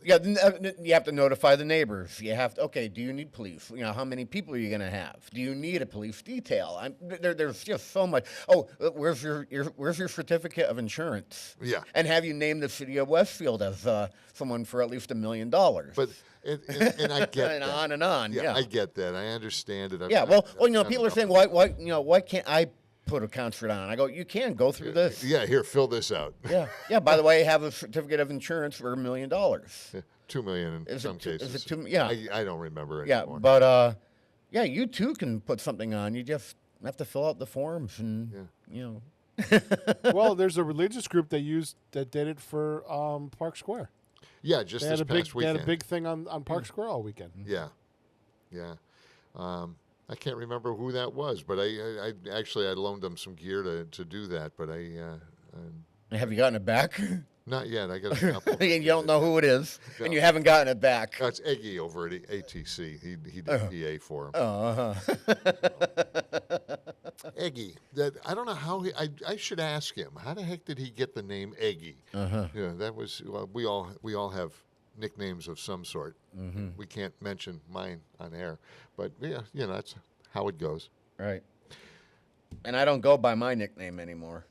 You have to notify the neighbors. You have to. Okay, do you need police? How many people are you going to have? Do you need a police detail? There's just so much. Oh, where's your certificate of insurance? Yeah. And have you named the city of Westfield as someone for at least $1 million? But and I get and that. on and on. Yeah, I get that. I understand it. Yeah. Well, people are saying, why can't I put a concert on? I go, you can go through this. Yeah, here, fill this out. Yeah. By the way, have a certificate of insurance for $1 million. $2 million in some cases. Is it $2 million? Yeah. I don't remember Yeah, anymore. but you too can put something on. You just have to fill out the forms and Well, there's a religious group that did it for Park Square. Yeah, just this past weekend. They had a big thing on Park Square all weekend. Yeah. I can't remember who that was, but I loaned them some gear to do that. But have you gotten it back? Not yet. I got a couple. And you don't know who it is, and you haven't gotten it back. That's Eggy over at ATC. He did PA for him. Oh, Eggy. I don't know how I should ask him. How the heck did he get the name Eggy? Yeah, that was. Well, we all have nicknames of some sort. Mm-hmm. We can't mention mine on air, but yeah, that's how it goes. Right. And I don't go by my nickname anymore.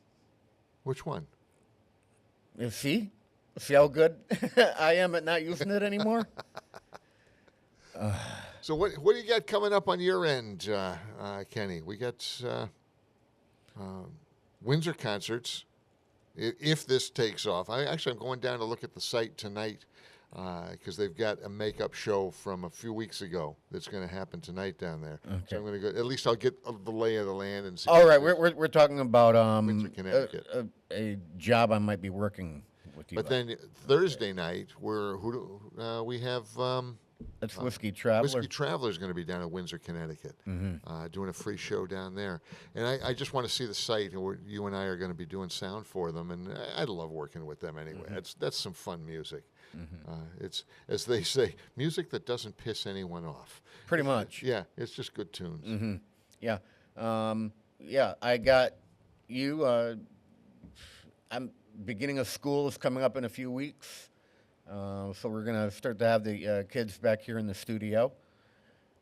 Which one? See how good I am at not using it anymore. So what do you got coming up on your end, Kenny? We got Windsor concerts. If this takes off, I'm going down to look at the site tonight because they've got a makeup show from a few weeks ago that's going to happen tonight down there. Okay. So I'm going to go. At least I'll get the lay of the land and see. All right, we're talking about Windsor, Connecticut. a job I might be working with you. But then Thursday night, we have. That's Whiskey Traveler. Whiskey Traveler is going to be down in Windsor, Connecticut, doing a free show down there. And I just want to see the site, and you and I are going to be doing sound for them. And I love working with them anyway. That's some fun music. It's, as they say, music that doesn't piss anyone off. Pretty much. Yeah, it's just good tunes. Yeah. I got you. I'm beginning of school is coming up in a few weeks. So we're going to start to have the kids back here in the studio.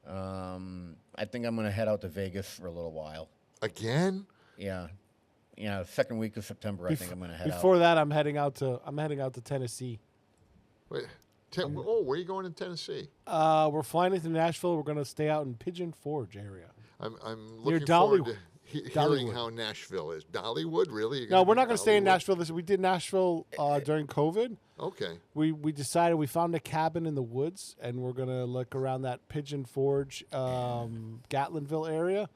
I think I'm going to head out to Vegas for a little while. Again? Yeah. Second week of September, I think I'm going to head out. Before that, I'm heading out to Tennessee. Wait, where are you going in Tennessee? We're flying into Nashville. We're going to stay out in Pigeon Forge area. I'm looking forward to hearing how Nashville is. Dollywood, really? No, we're not going to stay in Nashville. We did Nashville during COVID. Okay. We decided we found a cabin in the woods, and we're going to look around that Pigeon Forge, Gatlinville area,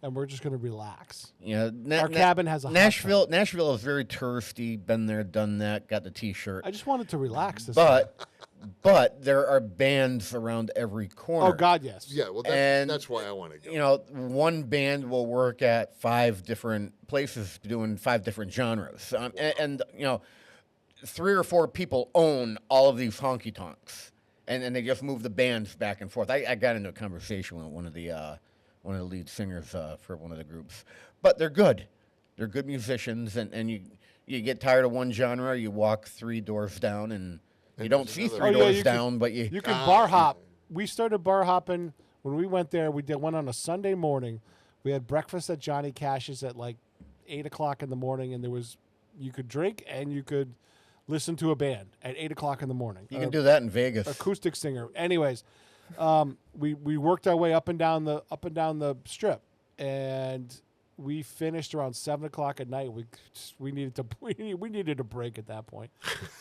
and we're just going to relax. Yeah, our cabin has a Nashville. hot tub. Nashville is very touristy. Been there, done that. Got the T-shirt. I just wanted to relax this But there are bands around every corner. Oh God, yes. Yeah, well, that's why I want to go. One band will work at 5 different places doing 5 different genres, and 3 or 4 people own all of these honky tonks, and they just move the bands back and forth. I got into a conversation with one of the lead singers for one of the groups, but they're good. They're good musicians, and you get tired of one genre, you walk 3 doors down and. You don't see 3 doors down, but you can bar hop. We started bar hopping when we went there. We went on a Sunday morning. We had breakfast at Johnny Cash's at like 8 o'clock in the morning, and you could drink and you could listen to a band at 8 o'clock in the morning. You can do that in Vegas. Acoustic singer. Anyways, we worked our way up and down the strip, and we finished around 7 o'clock at night. We needed a break at that point.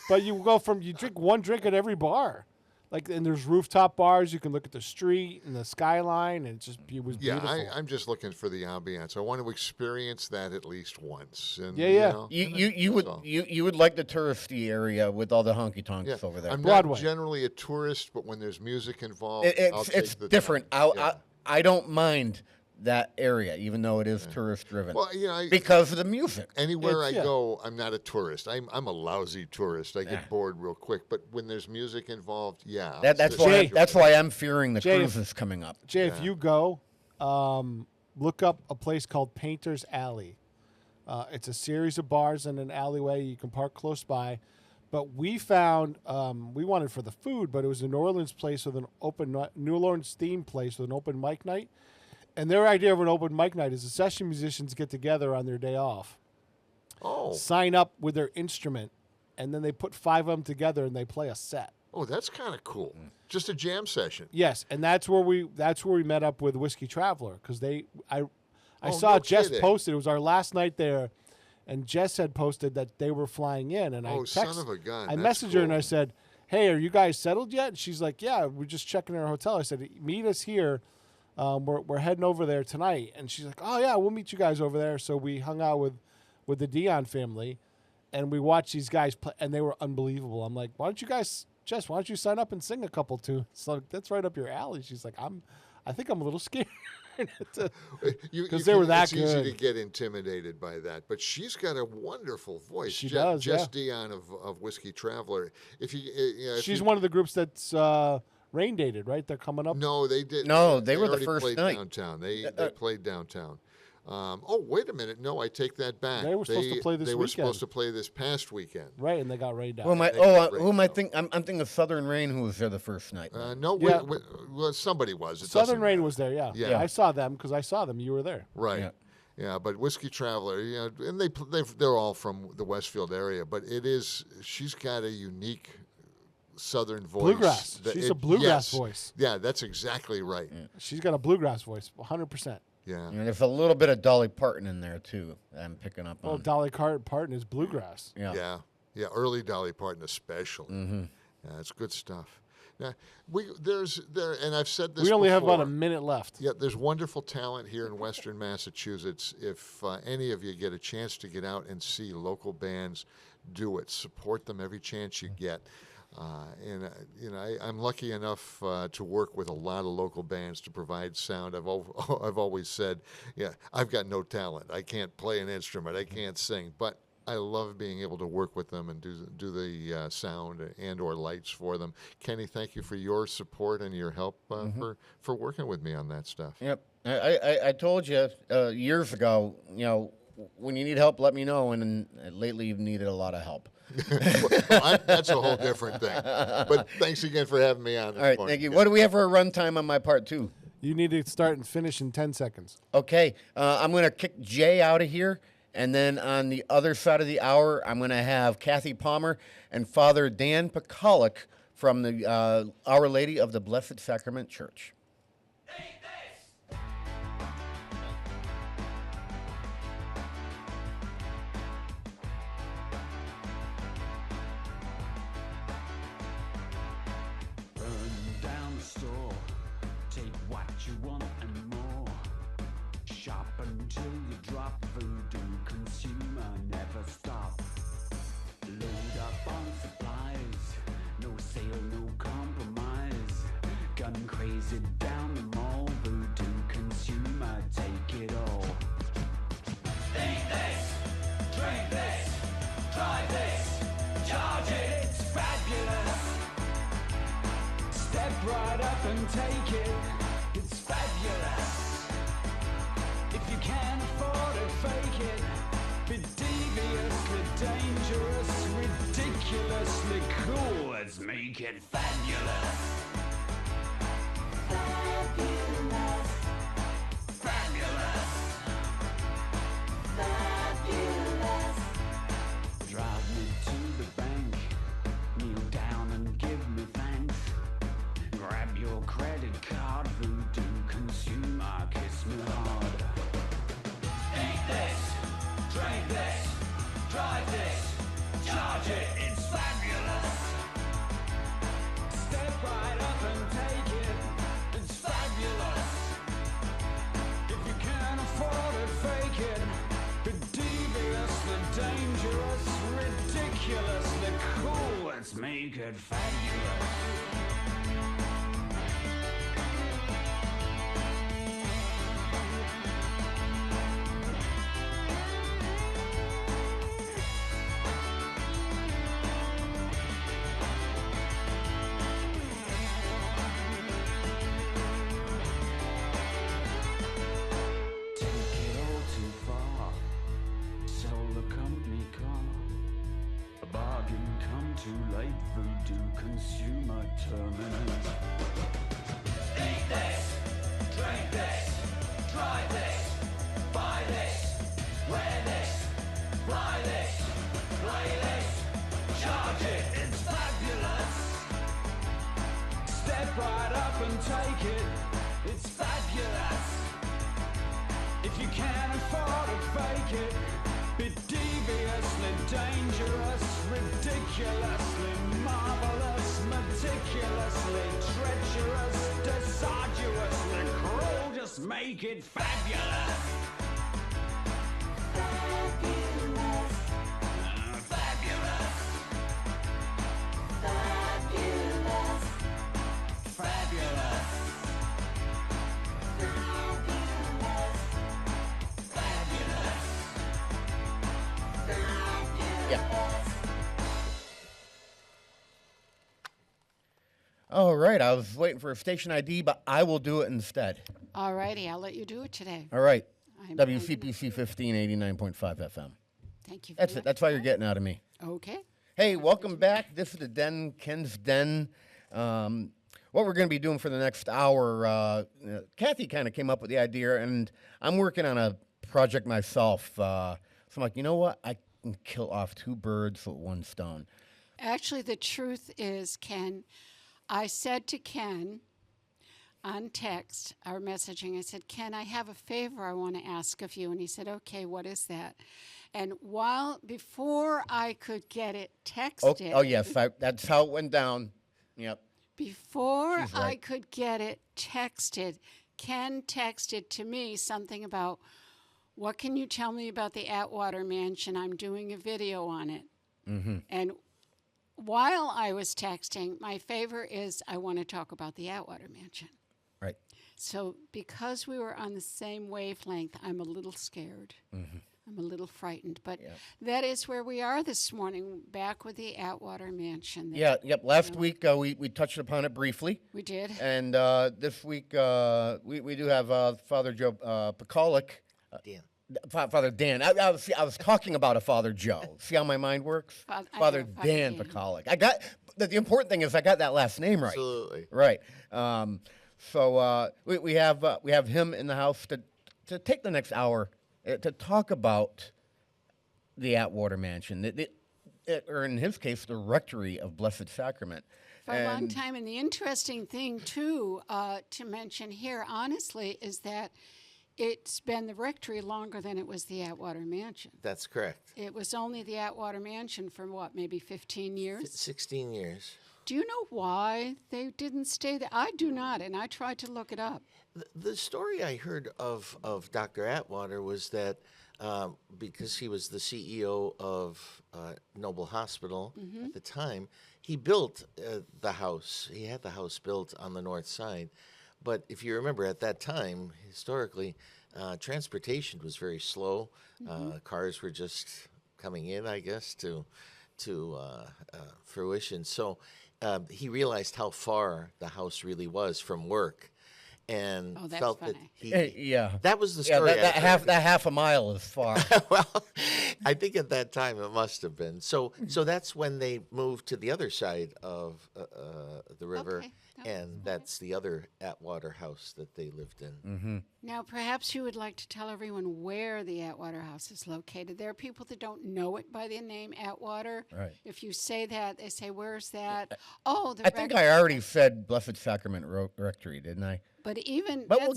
But you drink one drink at every bar, and there's rooftop bars. You can look at the street and the skyline, and it was beautiful. Yeah, I'm just looking for the ambiance. I want to experience that at least once. And, you would like the touristy area with all the honky tonks over there. I'm Broadway. not generally a tourist, but when there's music involved, it's different. I don't mind that area, even though it is tourist driven. Well, because of the music. Anywhere I go, I'm not a tourist. I'm a lousy tourist. I get bored real quick. But when there's music involved, that's why I'm fearing the cruises coming up. Jay, if you go, look up a place called Painter's Alley. It's a series of bars in an alleyway. You can park close by, But we found we wanted for the food, but it was a New Orleans place with an New Orleans themed place with an open mic night. And their idea of an open mic night is the session musicians get together on their day off, sign up with their instrument, and then they put 5 of them together and they play a set. Oh, that's kind of cool. Just a jam session. Yes, and that's where we met up with Whiskey Traveler because I saw no Jess kidding. posted. It was our last night there, and Jess had posted that they were flying in. And son of a gun. I That's messaged her and cool. I said, "Hey, are you guys settled yet?" And she's like, "Yeah, we're just checking our hotel." I said, "Meet us here. We're heading over there tonight." And she's like, "Oh yeah, we'll meet you guys over there." So we hung out with the Dion family, and we watched these guys play, and they were unbelievable. I'm like, "Why don't you guys, Jess? Why don't you sign up and sing a couple tunes?" So that's right up your alley. She's like, I think I'm a little scared." Because they were that good. It's easy to get intimidated by that, but she's got a wonderful voice. She does, Jess Dion of Whiskey Traveler. She's one of the groups that's rain dated, right? They're coming up. No, they did. No, they were the already first played night. downtown. They played downtown. Wait a minute. No, I take that back. They were supposed to play this They were weekend. supposed to play this past weekend. Right, and they got rained out. Who am I? I'm thinking of Southern Rain, who was there the first night. No, Yeah. well, somebody was. It Southern doesn't Rain matter. was there, yeah. Yeah. I saw them because I saw them. You were there. Right. Yeah, but Whiskey Traveler, and they're all from the Westfield area, but she's got a unique Southern voice. Bluegrass. She's a bluegrass voice. Yeah, that's exactly right. Yeah. She's got a bluegrass voice, 100%. Yeah. And there's a little bit of Dolly Parton in there too. I'm picking up on. Oh, Dolly Parton is bluegrass. Yeah. Early Dolly Parton especially. Mm-hmm. Yeah, it's good stuff. Now, and I've said this. We only have before. about a minute left. Yeah, there's wonderful talent here in Western Massachusetts. If any of you get a chance to get out and see local bands, do it. Support them every chance you get. I'm lucky enough to work with a lot of local bands to provide sound. I've always said, I've got no talent. I can't play an instrument. I can't sing, but I love being able to work with them and do the sound and or lights for them. Kenny, thank you for your support and your help for working with me on that stuff. Yep. I told you years ago, when you need help, let me know. And lately, you've needed a lot of help. That's a whole different thing. But thanks again for having me on this All right, morning. thank you. What do we have for a runtime on my part two? You need to start and finish in 10 seconds. Okay. I'm going to kick Jay out of here. And then on the other side of the hour, I'm going to have Kathy Palmer and Father Dan Pekalik from the Our Lady of the Blessed Sacrament Church. Burn down the store, take what you want and more. Shop until you drop, voodoo consumer never stop. Load up on supplies, no sale, no compromise. Gun crazy down the mall, voodoo consumer take it all. Eat this, drink this, try this, charge it, it's fabulous. Step right up and take it, it's fabulous. If you can't afford it, fake it. Be deviously dangerous, ridiculously cool. Let's make it fabulous. Fabulous. Fabulous. Fabulous. Drive me to the bank, kneel down and give me thanks. Grab your credit card, voodoo consumer, kiss me hard. Eat this, drink this, drive this, charge it, it's fabulous. Step right up and take it, it's fabulous. If you can't afford it, fake it. Be deviously dangerous, ridiculously cool. Let's make it fabulous. Take it all too far. Sell the company car. A bargain come If you can't afford to fake it, be deviously dangerous, ridiculously marvelous, meticulously treacherous, deciduously cruel. Just make it fabulous. Fabulous. Fabulous. Fabulous. Fabulous. All right, I was waiting for a station ID, but I will do it instead. All righty, I'll let you do it today. All right, I'm WCPC 1589.5 FM. Thank you. That's it. That's why you're getting out of me. Okay. Hey, welcome back. This is the Den, Ken's Den. What we're going to be doing for the next hour, Kathy kind of came up with the idea, and I'm working on a project myself. So I'm like, you know what? I can kill off 2 birds with 1 stone. Actually, the truth is, Ken, I said to Ken on text, our messaging, I said, Ken, I have a favor I want to ask of you. And he said, okay, what is that? And before I could get it texted. Oh yes, that's how it went down. Yep. Before She's right. I could get it texted, Ken texted to me something about, what can you tell me about the Atwater Mansion? I'm doing a video on it. Mm-hmm. And while I was texting, my favor is I want to talk about the Atwater Mansion. Right. So because we were on the same wavelength, I'm a little scared. Mm-hmm. I'm a little frightened. But that is where we are this morning, back with the Atwater Mansion. Yeah, yep. Last week we touched upon it briefly. We did. And this week we do have Father Joe Pekalik. Dan. Father Dan. I was talking about a Father Joe. See how my mind works? Father Dan Pekalik. I got the important thing is I got that last name right. Absolutely. Right. So we have him in the house to take the next hour to talk about the Atwater Mansion, or in his case, the Rectory of Blessed Sacrament. For a long time. And the interesting thing, too, to mention here, honestly, is that it's been the rectory longer than it was the Atwater Mansion. That's correct. It was only the Atwater Mansion for what, maybe 15 years? 16 years. Do you know why they didn't stay there? I do not, and I tried to look it up. The story I heard of Dr. Atwater was that because he was the CEO of Noble Hospital at the time, he built the house. He had the house built on the north side. But if you remember, at that time, historically, transportation was very slow. Cars were just coming in, I guess, to fruition. So he realized how far the house really was from work, and felt that that was the story. That half a mile is far. Well, I think at that time it must have been. So that's when they moved to the other side of the river. Okay. And that's the other Atwater house that they lived in. Mm-hmm. Now, perhaps you would like to tell everyone where the Atwater house is located. There are people that don't know it by the name Atwater. Right. If you say that, they say, where's that? Oh, I think I already said Blessed Sacrament Rectory, didn't I? But even But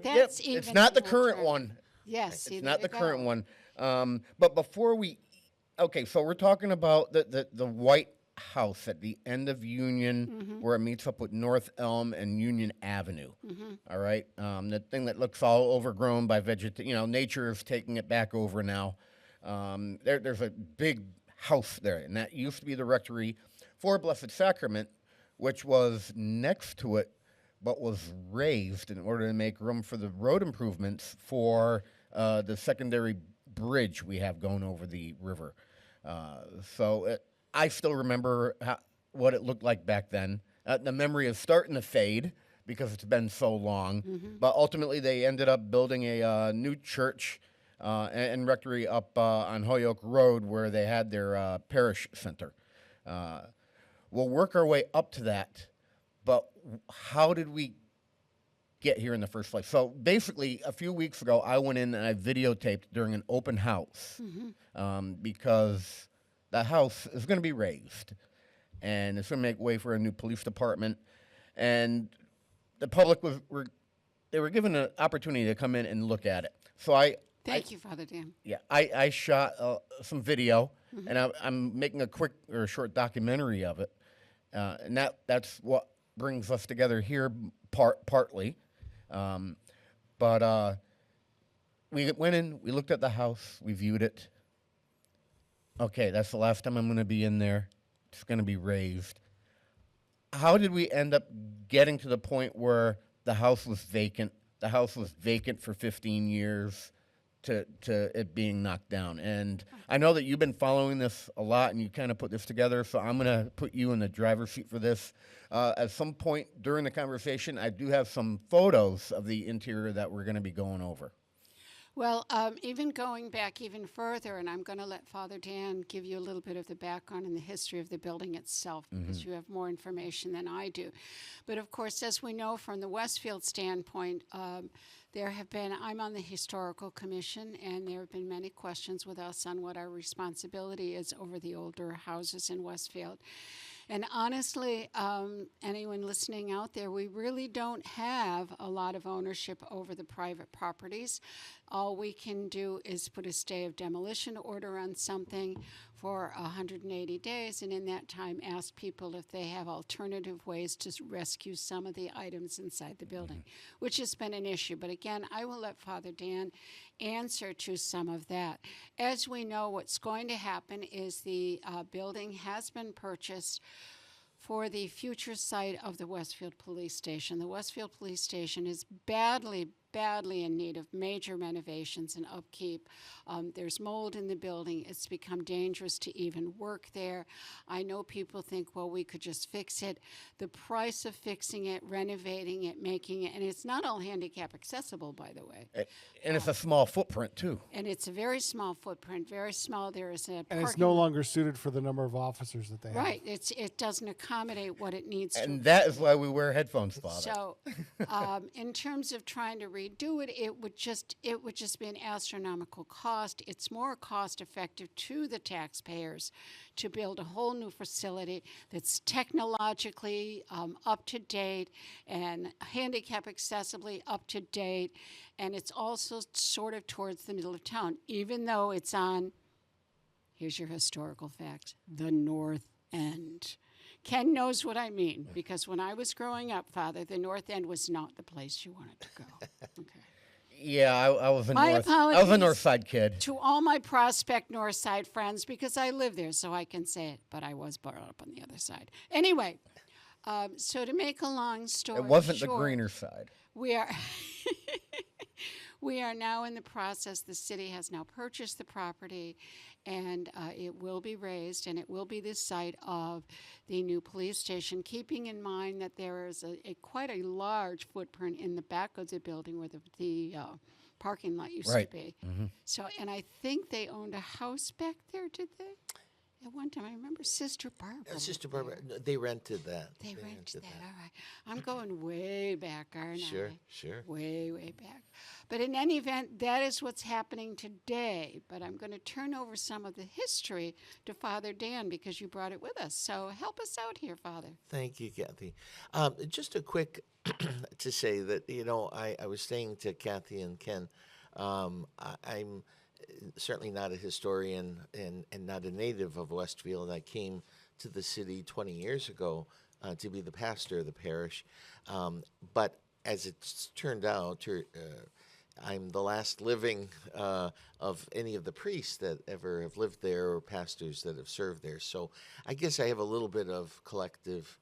that's even it's not the more current true. one. Yes, It's not the current one. But before so we're talking about the White House at the end of Union, where it meets up with North Elm and Union Avenue. All right, the thing that looks all overgrown by nature is taking it back over now. There's a big house there, and that used to be the rectory for Blessed Sacrament, which was next to it, but was raised in order to make room for the road improvements for the secondary bridge we have going over the river. I still remember what it looked like back then. The memory is starting to fade because it's been so long. But ultimately, they ended up building a new church and rectory up on Holyoke Road where they had their parish center. We'll work our way up to that. But how did we get here in the first place? So basically, a few weeks ago, I went in and I videotaped during an open house because the house is going to be raised, and it's going to make way for a new police department. And the public they were given an opportunity to come in and look at it. So I Thank you, Father Dan. Yeah, I shot some video, Mhm. and I'm making a quick or short documentary of it, and that's what brings us together here partly. But we went in, we looked at the house, we viewed it. Okay, that's the last time I'm going to be in there. It's going to be raised. How did we end up getting to the point where the house was vacant? The house was vacant for 15 years. To it being knocked down. And I know that you've been following this a lot and you kind of put this together, so I'm going to put you in the driver's seat for this. At some point during the conversation, I do have some photos of the interior that we're going to be going over. Well, even going back even further, and I'm going to let Father Dan give you a little bit of the background and the history of the building itself, because you have more information than I do. But of course, as we know from the Westfield standpoint, I'm on the Historical Commission, and there have been many questions with us on what our responsibility is over the older houses in Westfield. And honestly, anyone listening out there, we really don't have a lot of ownership over the private properties. All we can do is put a stay of demolition order on something for 180 days, and in that time ask people if they have alternative ways to rescue some of the items inside the building, which has been an issue. But again, I will let Father Dan answer to some of that. As we know, what's going to happen is the building has been purchased for the future site of the Westfield Police Station. The Westfield Police Station is badly in need of major renovations and upkeep. There's mold in the building. It's become dangerous to even work there. I know people think, well, we could just fix it. The price of fixing it, renovating it, making it, and it's not all handicap accessible, by the way. And it's a small footprint, too. And it's a very small footprint, very small. There is a And it's no longer suited for the number of officers that they have. Right. It doesn't accommodate what it needs to. And that is why we wear headphones, Father. So, in terms of trying to redo it, it would just be an astronomical cost. It's more cost effective to the taxpayers to build a whole new facility that's technologically up to date and handicap accessibly up to date, and it's also sort of towards the middle of town, even though it's on, here's your historical fact, the North End. Ken knows what I mean, because when I was growing up, Father, the North End was not the place you wanted to go. Okay. Yeah, I was a My North Side kid. To all my Prospect North Side friends, because I live there, so I can say it, but I was brought up on the other side. Anyway, so to make a long story It wasn't short, the greener side. We are we are now in the process. The city has now purchased the property, and it will be raised, and it will be the site of the new police station, keeping in mind that there is quite a large footprint in the back of the building where the parking lot used to be. Mm-hmm. So, and I think they owned a house back there, did they? At one time, I remember Sister Barbara. Sister Barbara, no, they rented that. They rented that. All right. I'm going way back, aren't I? Sure. Way back. But in any event, that is what's happening today. But I'm going to turn over some of the history to Father Dan because you brought it with us. So help us out here, Father. Thank you, Kathy. Just a quick to say that, I was saying to Kathy and Ken, I'm certainly not a historian and not a native of Westfield. I came to the city 20 years ago to be the pastor of the parish. But as it's turned out, I'm the last living of any of the priests that ever have lived there or pastors that have served there. So I guess I have a little bit of collective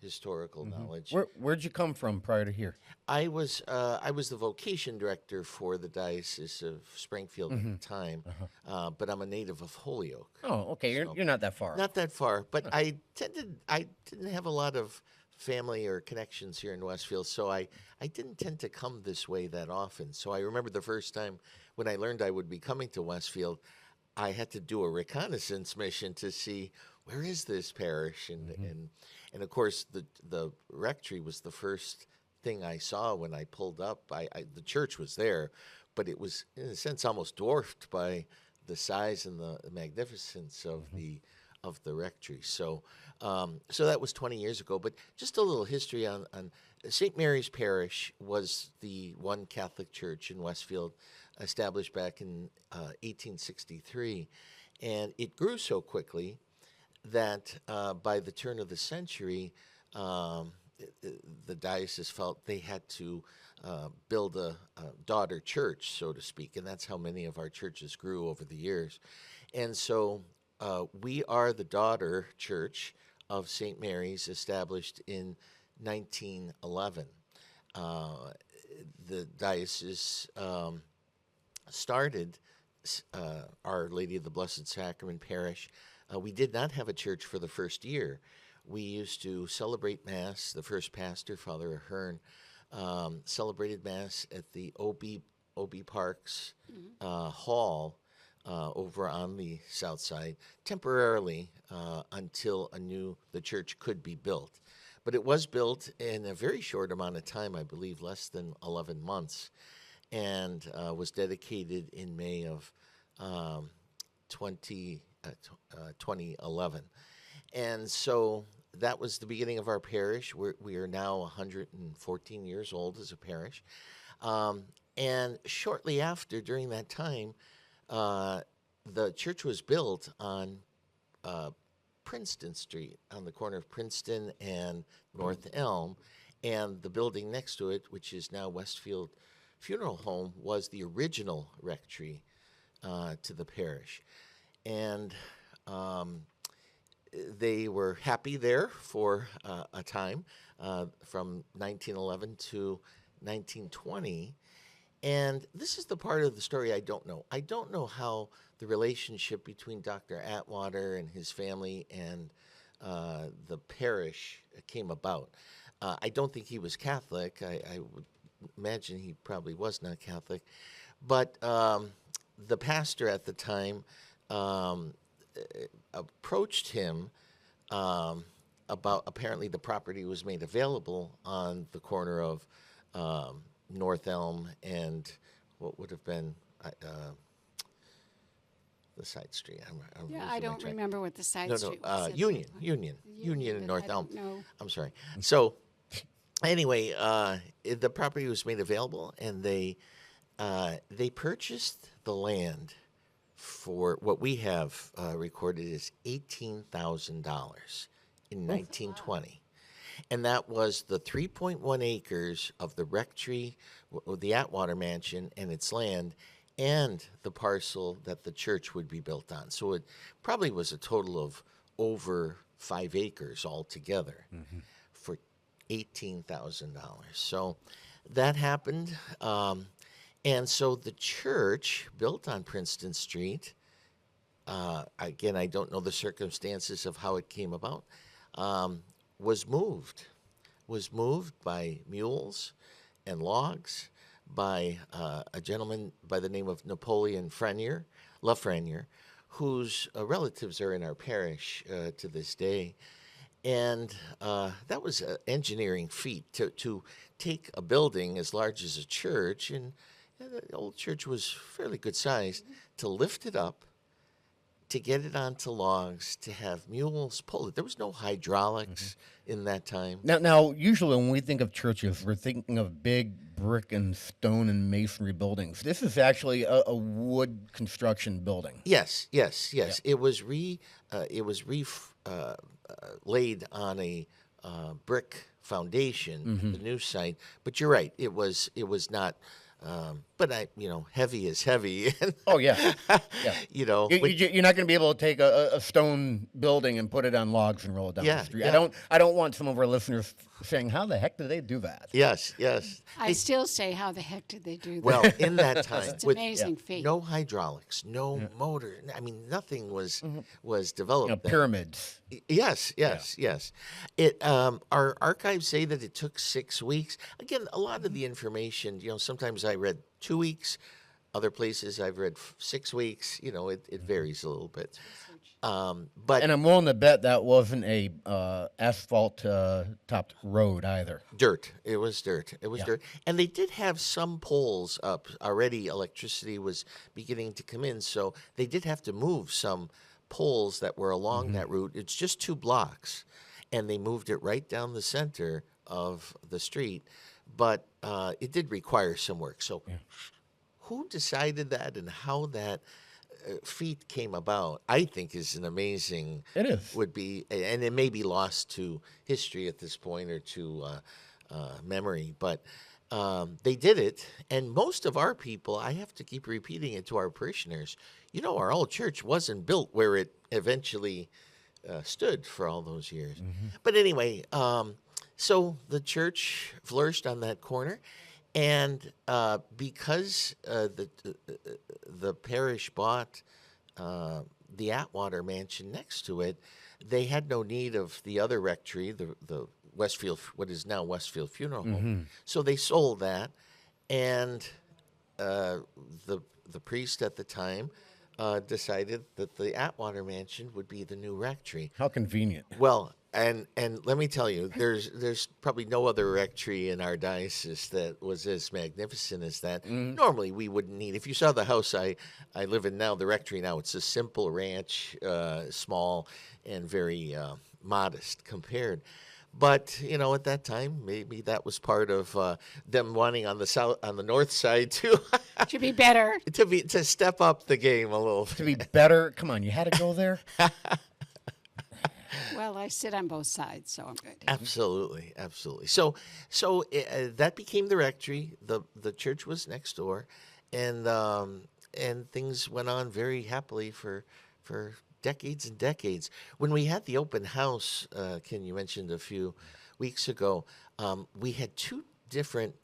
historical knowledge. Where'd you come from prior to here? I was the vocation director for the Diocese of Springfield at the time, but I'm a native of Holyoke. Oh, okay. You're not that far. Not that far, but I didn't have a lot of family or connections here in Westfield, so I didn't tend to come this way that often. So I remember the first time when I learned I would be coming to Westfield, I had to do a reconnaissance mission to see where is this parish, and of course the rectory was the first thing I saw when I pulled up. The church was there, but it was in a sense almost dwarfed by the size and the magnificence of the rectory. So that was 20 years ago. But just a little history on St. Mary's Parish was the one Catholic church in Westfield established back in 1863. And it grew so quickly that by the turn of the century, the diocese felt they had to build a daughter church, so to speak. And that's how many of our churches grew over the years. And so we are the daughter church of St. Mary's, established in 1911. The diocese started Our Lady of the Blessed Sacrament Parish. We did not have a church for the first year. We used to celebrate Mass. The first pastor, Father Ahern, celebrated Mass at the OB Parks Hall over on the south side, temporarily until the church could be built. But it was built in a very short amount of time, I believe less than 11 months, and was dedicated in May of 2011. And so that was the beginning of our parish. We are now 114 years old as a parish. And shortly after, during that time, the church was built on Princeton Street, on the corner of Princeton and North Elm. And the building next to it, which is now Westfield Funeral Home, was the original rectory to the parish. And they were happy there for a time, from 1911 to 1920. And this is the part of the story I don't know. I don't know how the relationship between Dr. Atwater and his family and the parish came about. I don't think he was Catholic. I would imagine he probably was not Catholic. But the pastor at the time approached him about, apparently the property was made available on the corner of North Elm and what would have been the side street. I don't remember what the side street was. Union and North Elm. No. I'm sorry. So anyway, the property was made available, and they purchased the land for what we have recorded as $18,000 in 1920. And that was the 3.1 acres of the rectory, the Atwater Mansion and its land, and the parcel that the church would be built on. So it probably was a total of over 5 acres altogether for $18,000. So that happened. And so the church, built on Princeton Street, again, I don't know the circumstances of how it came about, was moved by mules and logs by a gentleman by the name of Napoleon Lafreniere, whose relatives are in our parish to this day. And that was an engineering feat to take a building as large as a church, and the old church was fairly good sized, to lift it up, to get it onto logs, to have mules pull it. There was no hydraulics in that time. Now, usually when we think of churches, we're thinking of big brick and stone and masonry buildings. This is actually a wood construction building. Yes. Yeah. It was laid on a brick foundation, the new site. But you're right, it was not. But heavy is heavy. Oh yeah. You're not going to be able to take a stone building and put it on logs and roll it down the street. Yeah. I don't want some of our listeners saying, "How the heck did they do that?" Yes. I still say, how the heck did they do that? Well, in that time, it's an amazing feat. No hydraulics, no motor. I mean, nothing was developed. Pyramids. Yes. It our archives say that it took 6 weeks. Again, a lot of the information, sometimes I read 2 weeks, other places I've read 6 weeks. It varies a little bit. But and I'm willing to bet that wasn't a asphalt topped road either. Dirt. It was dirt. And they did have some poles up already. Electricity was beginning to come in, so they did have to move some poles that were along that route. It's just 2 blocks, and they moved it right down the center of the street, but it did require some work. So, who decided that and how that feat came about? I think is an amazing. It is. Would be, and it may be lost to history at this point or to memory, but. They did it, and most of our people, I have to keep repeating it to our parishioners, our old church wasn't built where it eventually stood for all those years. But anyway, so the church flourished on that corner, and because the parish bought the Atwater mansion next to it, they had no need of the other rectory, the Westfield, what is now Westfield Funeral Home. So they sold that, and the priest at the time decided that the Atwater Mansion would be the new rectory. How convenient. Well, and let me tell you, there's probably no other rectory in our diocese that was as magnificent as that. Normally, we wouldn't need. If you saw the house I live in now, the rectory now, it's a simple ranch, small and very modest compared. But at that time, maybe that was part of them wanting on the north side to be better, to step up the game a little. To be better. Come on, you had to go there. Well, I sit on both sides, so I'm good. Absolutely. So that became the rectory. The church was next door, and things went on very happily for decades and decades. When we had the open house, Ken, you mentioned a few weeks ago, we had two different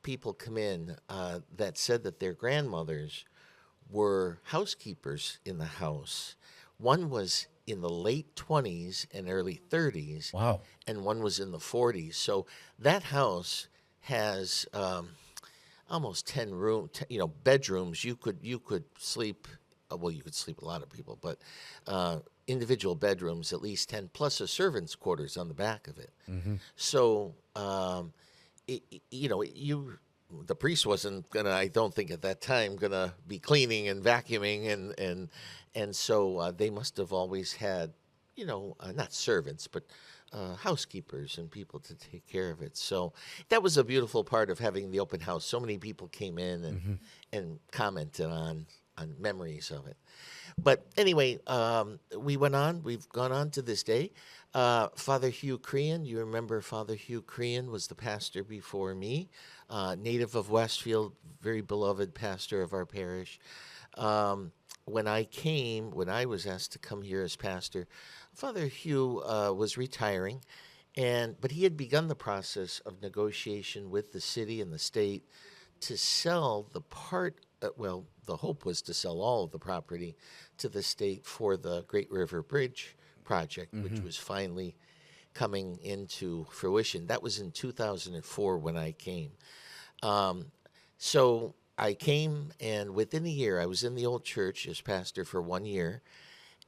people come in that said that their grandmothers were housekeepers in the house. One was in the late 20s and early 30s. Wow. And one was in the 40s. So that house has almost 10 bedrooms. You could sleep. Well, you could sleep a lot of people, but individual bedrooms, at least 10, plus a servant's quarters on the back of it. So, the priest wasn't gonna, I don't think at that time, gonna be cleaning and vacuuming, and so they must have always had, not servants, but housekeepers and people to take care of it. So that was a beautiful part of having the open house. So many people came in and commented on memories of it. But anyway, we've gone on to this day. Father Hugh Crean, you remember Father Hugh Crean was the pastor before me, native of Westfield, very beloved pastor of our parish. When I was asked to come here as pastor, Father Hugh was retiring, but he had begun the process of negotiation with the city and the state to sell the part. The hope was to sell all of the property to the state for the Great River Bridge project, which was finally coming into fruition. That was in 2004 when I came. So I came, and within a year, I was in the old church as pastor for 1 year,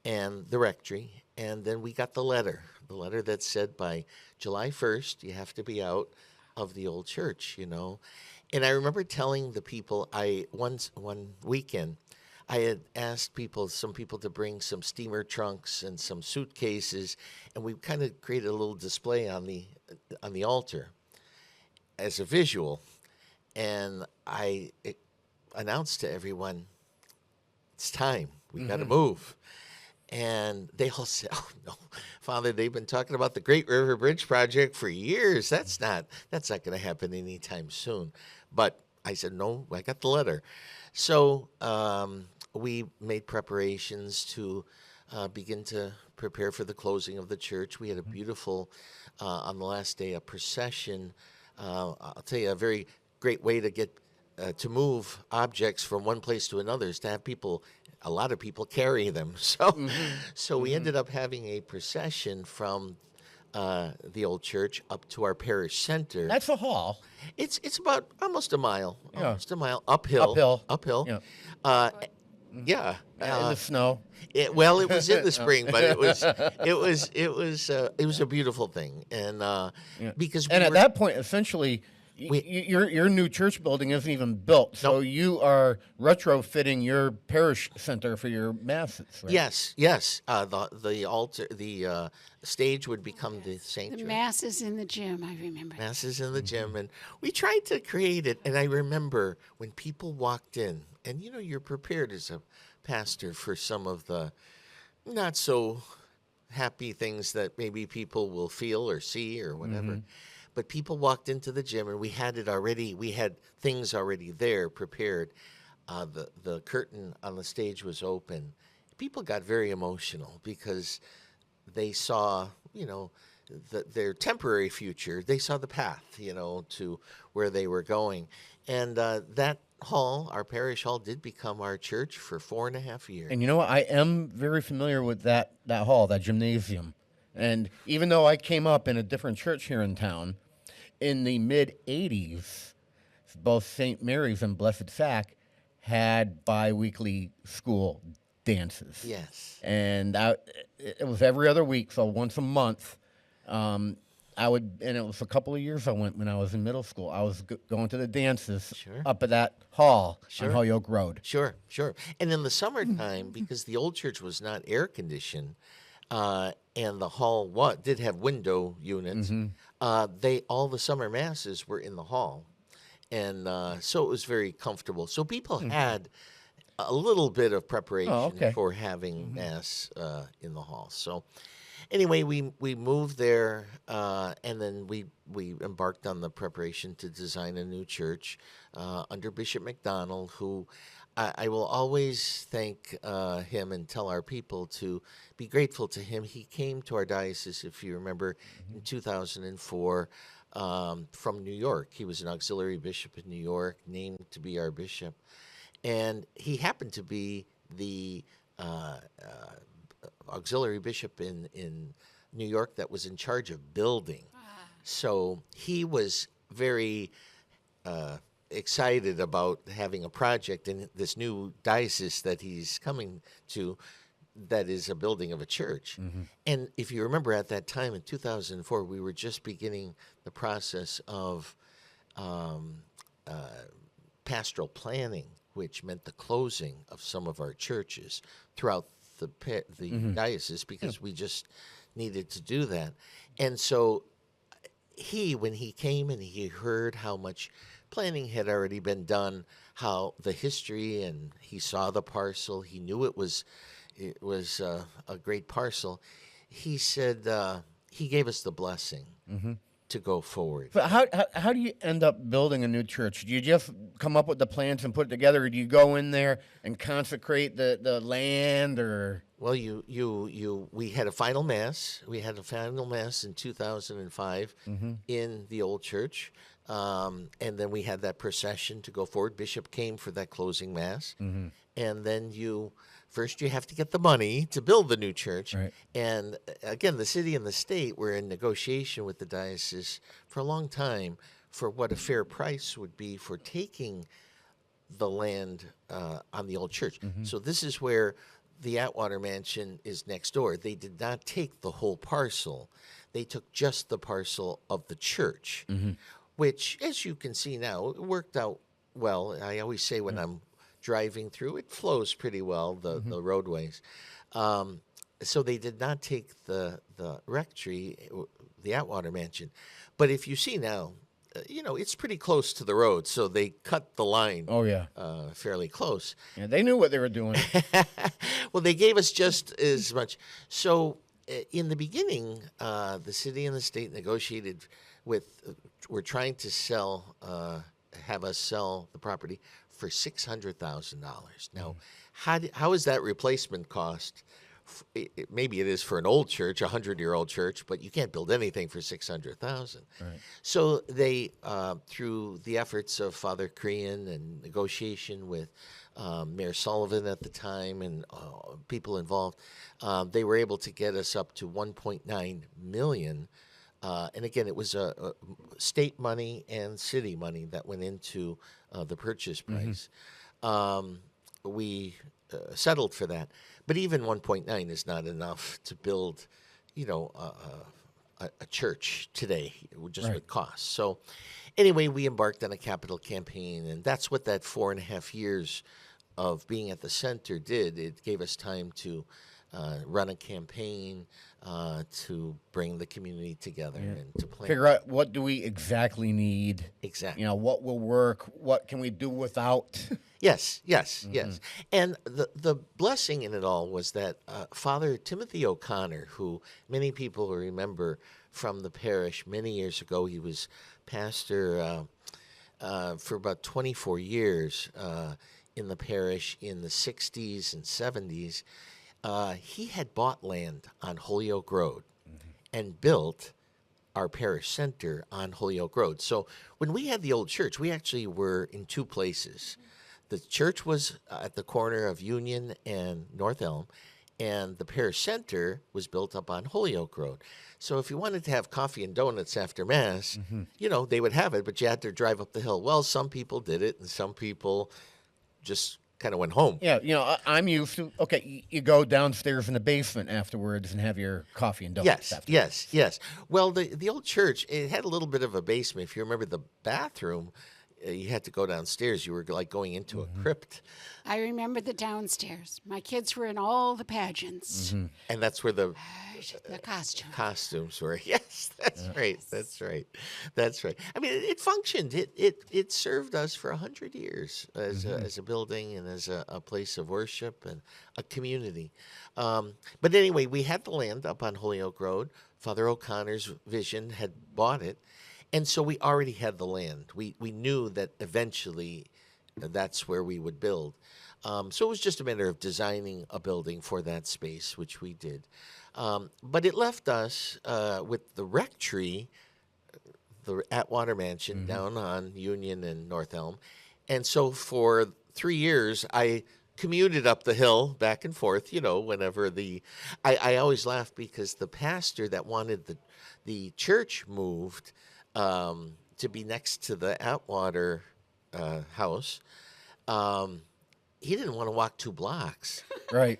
and the rectory, and then we got the letter that said by July 1st, you have to be out of the old church, And I remember telling the people, one weekend, I had asked some people to bring some steamer trunks and some suitcases, and we kind of created a little display on the altar as a visual. And I announced to everyone, it's time. We got to move. And they all said, "Oh no, Father, they've been talking about the Great River Bridge project for years. That's not going to happen anytime soon." But I said, "No, I got the letter." So we made preparations to begin to prepare for the closing of the church. We had a beautiful, on the last day, a procession. I'll tell you, a very great way to get to move objects from one place to another is to have a lot of people carry them. So we ended up having a procession from the old church up to our parish center. That's a haul. It's about almost a mile. Yeah. Almost a mile uphill. Yeah. Yeah. In the snow. It was in the spring, but it was a beautiful thing, and because at that point, essentially, Your new church building isn't even built, so you are retrofitting your parish center for your masses, right? Yes. The altar, the stage would become the sanctuary. The masses in the gym, I remember. Masses in the gym, and we tried to create it. And I remember when people walked in, and you're prepared as a pastor for some of the not so happy things that maybe people will feel or see or whatever. But people walked into the gym, and we had it already. We had things already there prepared. The curtain on the stage was open. People got very emotional because they saw, their temporary future. They saw the path, to where they were going. And that hall, our parish hall, did become our church for 4.5 years. And you know what? I am very familiar with that hall, that gymnasium. And even though I came up in a different church here in town, in the mid-'80s, both St. Mary's and Blessed Sac had bi-weekly school dances. Yes. And it was every other week, so once a month. And it was a couple of years I went when I was in middle school. I was going to the dances up at that hall on Holyoke Road. Sure. And in the summertime, because the old church was not air conditioned, and the hall did have window units, all the summer masses were in the hall. And so it was very comfortable. So people had a little bit of preparation for having mass in the hall. So anyway, we moved there, and then we embarked on the preparation to design a new church under Bishop McDonald, who I will always thank him and tell our people to be grateful to him. He came to our diocese, if you remember, in 2004 from New York. He was an auxiliary bishop in New York, named to be our bishop. And he happened to be the auxiliary bishop in New York that was in charge of building. So he was very excited about having a project in this new diocese that he's coming to that is a building of a church. And if you remember, at that time in 2004, we were just beginning the process of pastoral planning, which meant the closing of some of our churches throughout the diocese, because we just needed to do that. And so when he came and he heard how much planning had already been done, how the history, and he saw the parcel, he knew it was a great parcel. He said he gave us the blessing to go forward. But how do you end up building a new church? Do you just come up with the plans and put it together, or do you go in there and consecrate the land, or? Well, we had a final mass. We had a final mass in 2005 in the old church, and then we had that procession to go forward. Bishop came for that closing mass, and then first you have to get the money to build the new church. Right. And again, the city and the state were in negotiation with the diocese for a long time for what a fair price would be for taking the land on the old church. So this is where the Atwater Mansion is next door. They did not take the whole parcel. They took just the parcel of the church, which, as you can see now, it worked out well. I always say when I'm driving through, it flows pretty well, the roadways. So they did not take the rectory, the Atwater Mansion. But if you see now, it's pretty close to the road, so they cut the line. Oh, yeah. Fairly close. Yeah, they knew what they were doing. Well, they gave us just as much. So in the beginning, the city and the state negotiated we're trying to have us sell the property for $600,000. Now, how is that replacement cost? Maybe it is for an old church, 100-year-old church, but you can't build anything for $600,000. Right. So they, through the efforts of Father Crean and negotiation with Mayor Sullivan at the time and people involved, they were able to get us up to $1.9 million. And again, it was state money and city money that went into the purchase price. We settled for that. But even 1.9 is not enough to build, a church today, just Right. with costs. So, anyway, we embarked on a capital campaign, and that's what that 4.5 years of being at the center did. It gave us time to run a campaign, to bring the community together and to plan. Figure out what do we exactly need. Exactly. What will work. What can we do without. Yes. And the blessing in it all was that Father Timothy O'Connor, who many people remember from the parish many years ago, he was pastor for about 24 years in the parish in the 60s and 70s. He had bought land on Holyoke Road and built our parish center on Holyoke Road. So when we had the old church, we actually were in two places. The church was at the corner of Union and North Elm, and the parish center was built up on Holyoke Road. So if you wanted to have coffee and donuts after Mass, they would have it, but you had to drive up the hill. Well, some people did it, and some people just kind of went home. Yeah, I'm used to, you go downstairs in the basement afterwards and have your coffee and donuts. Yes. Well, the old church, it had a little bit of a basement. If you remember the bathroom, you had to go downstairs. You were like going into a crypt. I remember the downstairs. My kids were in all the pageants. And that's where the costumes were. Yes, that's right. That's right. I mean, it functioned. It served us for 100 years as a building and as a place of worship and a community. But anyway, we had the land up on Holyoke Road. Father O'Connor's vision had bought it. And so we already had the land. We knew that eventually that's where we would build. So it was just a matter of designing a building for that space, which we did. But it left us with the rectory, the Atwater Mansion down on Union and North Elm. And so for 3 years, I commuted up the hill back and forth, whenever I always laugh because the pastor that wanted the church moved to be next to the Atwater house, he didn't want to walk 2 blocks. Right.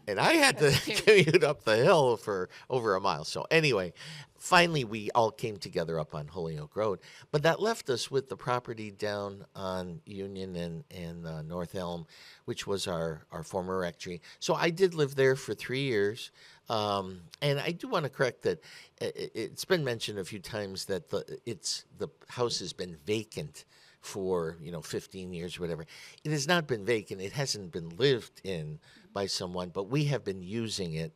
And I had to commute up the hill for over a mile. So anyway, finally we all came together up on Holyoke Road. But that left us with the property down on Union and North Elm, which was our former rectory. So I did live there for 3 years. And I do want to correct that it's been mentioned a few times that the house has been vacant for 15 years or whatever. It has not been vacant. It hasn't been lived in by someone, but we have been using it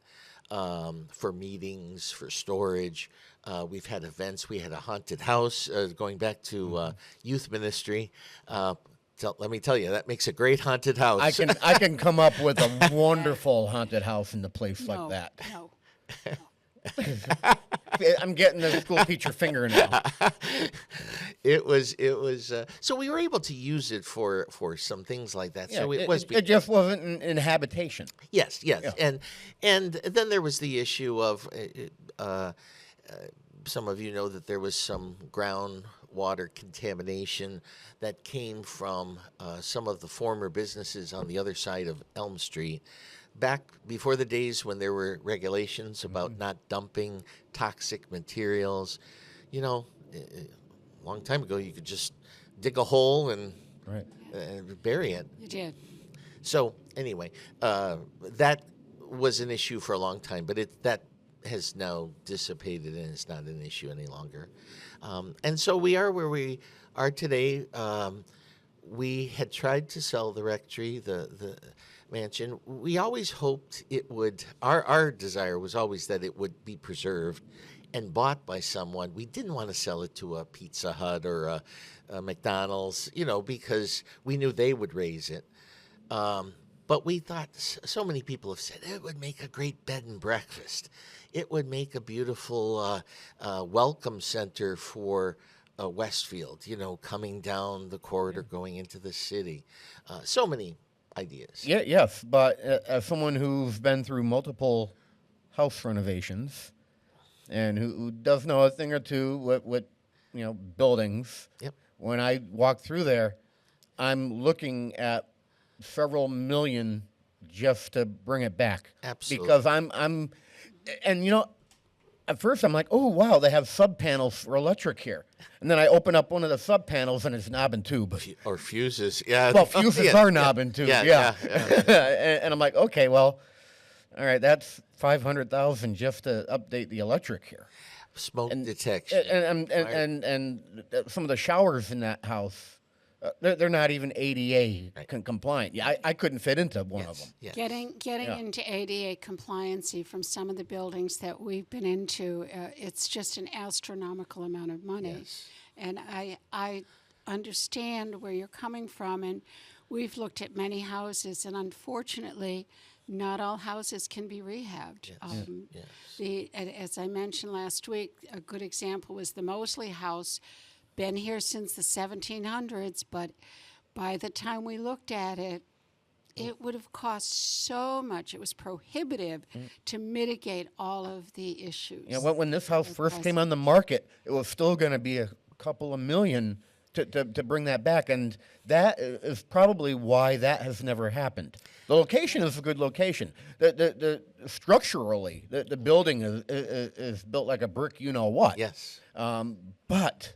for meetings, for storage. We've had events. We had a haunted house going back to youth ministry. Let me tell you, that makes a great haunted house. I can come up with a wonderful haunted house in a place like that. No. I'm getting the school teacher finger now. It was. So we were able to use it for some things like that. Yeah, so it just wasn't in habitation. Yes. Yeah. And then there was the issue of some of you know that there was some groundwater contamination that came from some of the former businesses on the other side of Elm Street. Back before the days when there were regulations about not dumping toxic materials, a long time ago you could just dig a hole and bury it. You did. So anyway, that was an issue for a long time, but that has now dissipated and it's not an issue any longer. And so we are where we are today. We had tried to sell the rectory, the mansion. We always hoped it would, our desire was always that it would be preserved and bought by someone. We didn't want to sell it to a Pizza Hut or a McDonald's, because we knew they would raise it. But we thought, so many people have said, it would make a great bed and breakfast. It would make a beautiful welcome center for Westfield, coming down the corridor, going into the city. So many ideas. Yeah, yes, but as someone who's been through multiple house renovations and who does know a thing or two with buildings, when I walk through there, I'm looking at several million just to bring it back. Absolutely. Because I'm at first I'm like, oh wow, they have sub panels for electric here, and then I open up one of the sub panels and it's knob and tube. Or fuses, yeah. Well, fuses Yeah, are knob and tube, yeah. And I'm like, okay, well, all right, that's $500,000 just to update the electric here. Smoke detection. And some of the showers in that house, they're not even ADA compliant. Yeah, I couldn't fit into one of them. Getting into ADA compliancy from some of the buildings that we've been into, it's just an astronomical amount of money. And I understand where you're coming from, and we've looked at many houses, and unfortunately, not all houses can be rehabbed. As I mentioned last week, a good example was the Mosley House. Been here since the 1700s, but by the time we looked at it, it would have cost so much. It was prohibitive to mitigate all of the issues. Yeah, when this house first came on the market, it was still going to be a couple of million to bring that back, and that is probably why that has never happened. The location is a good location. The structurally, the building is built like a brick, you know what? Yes. But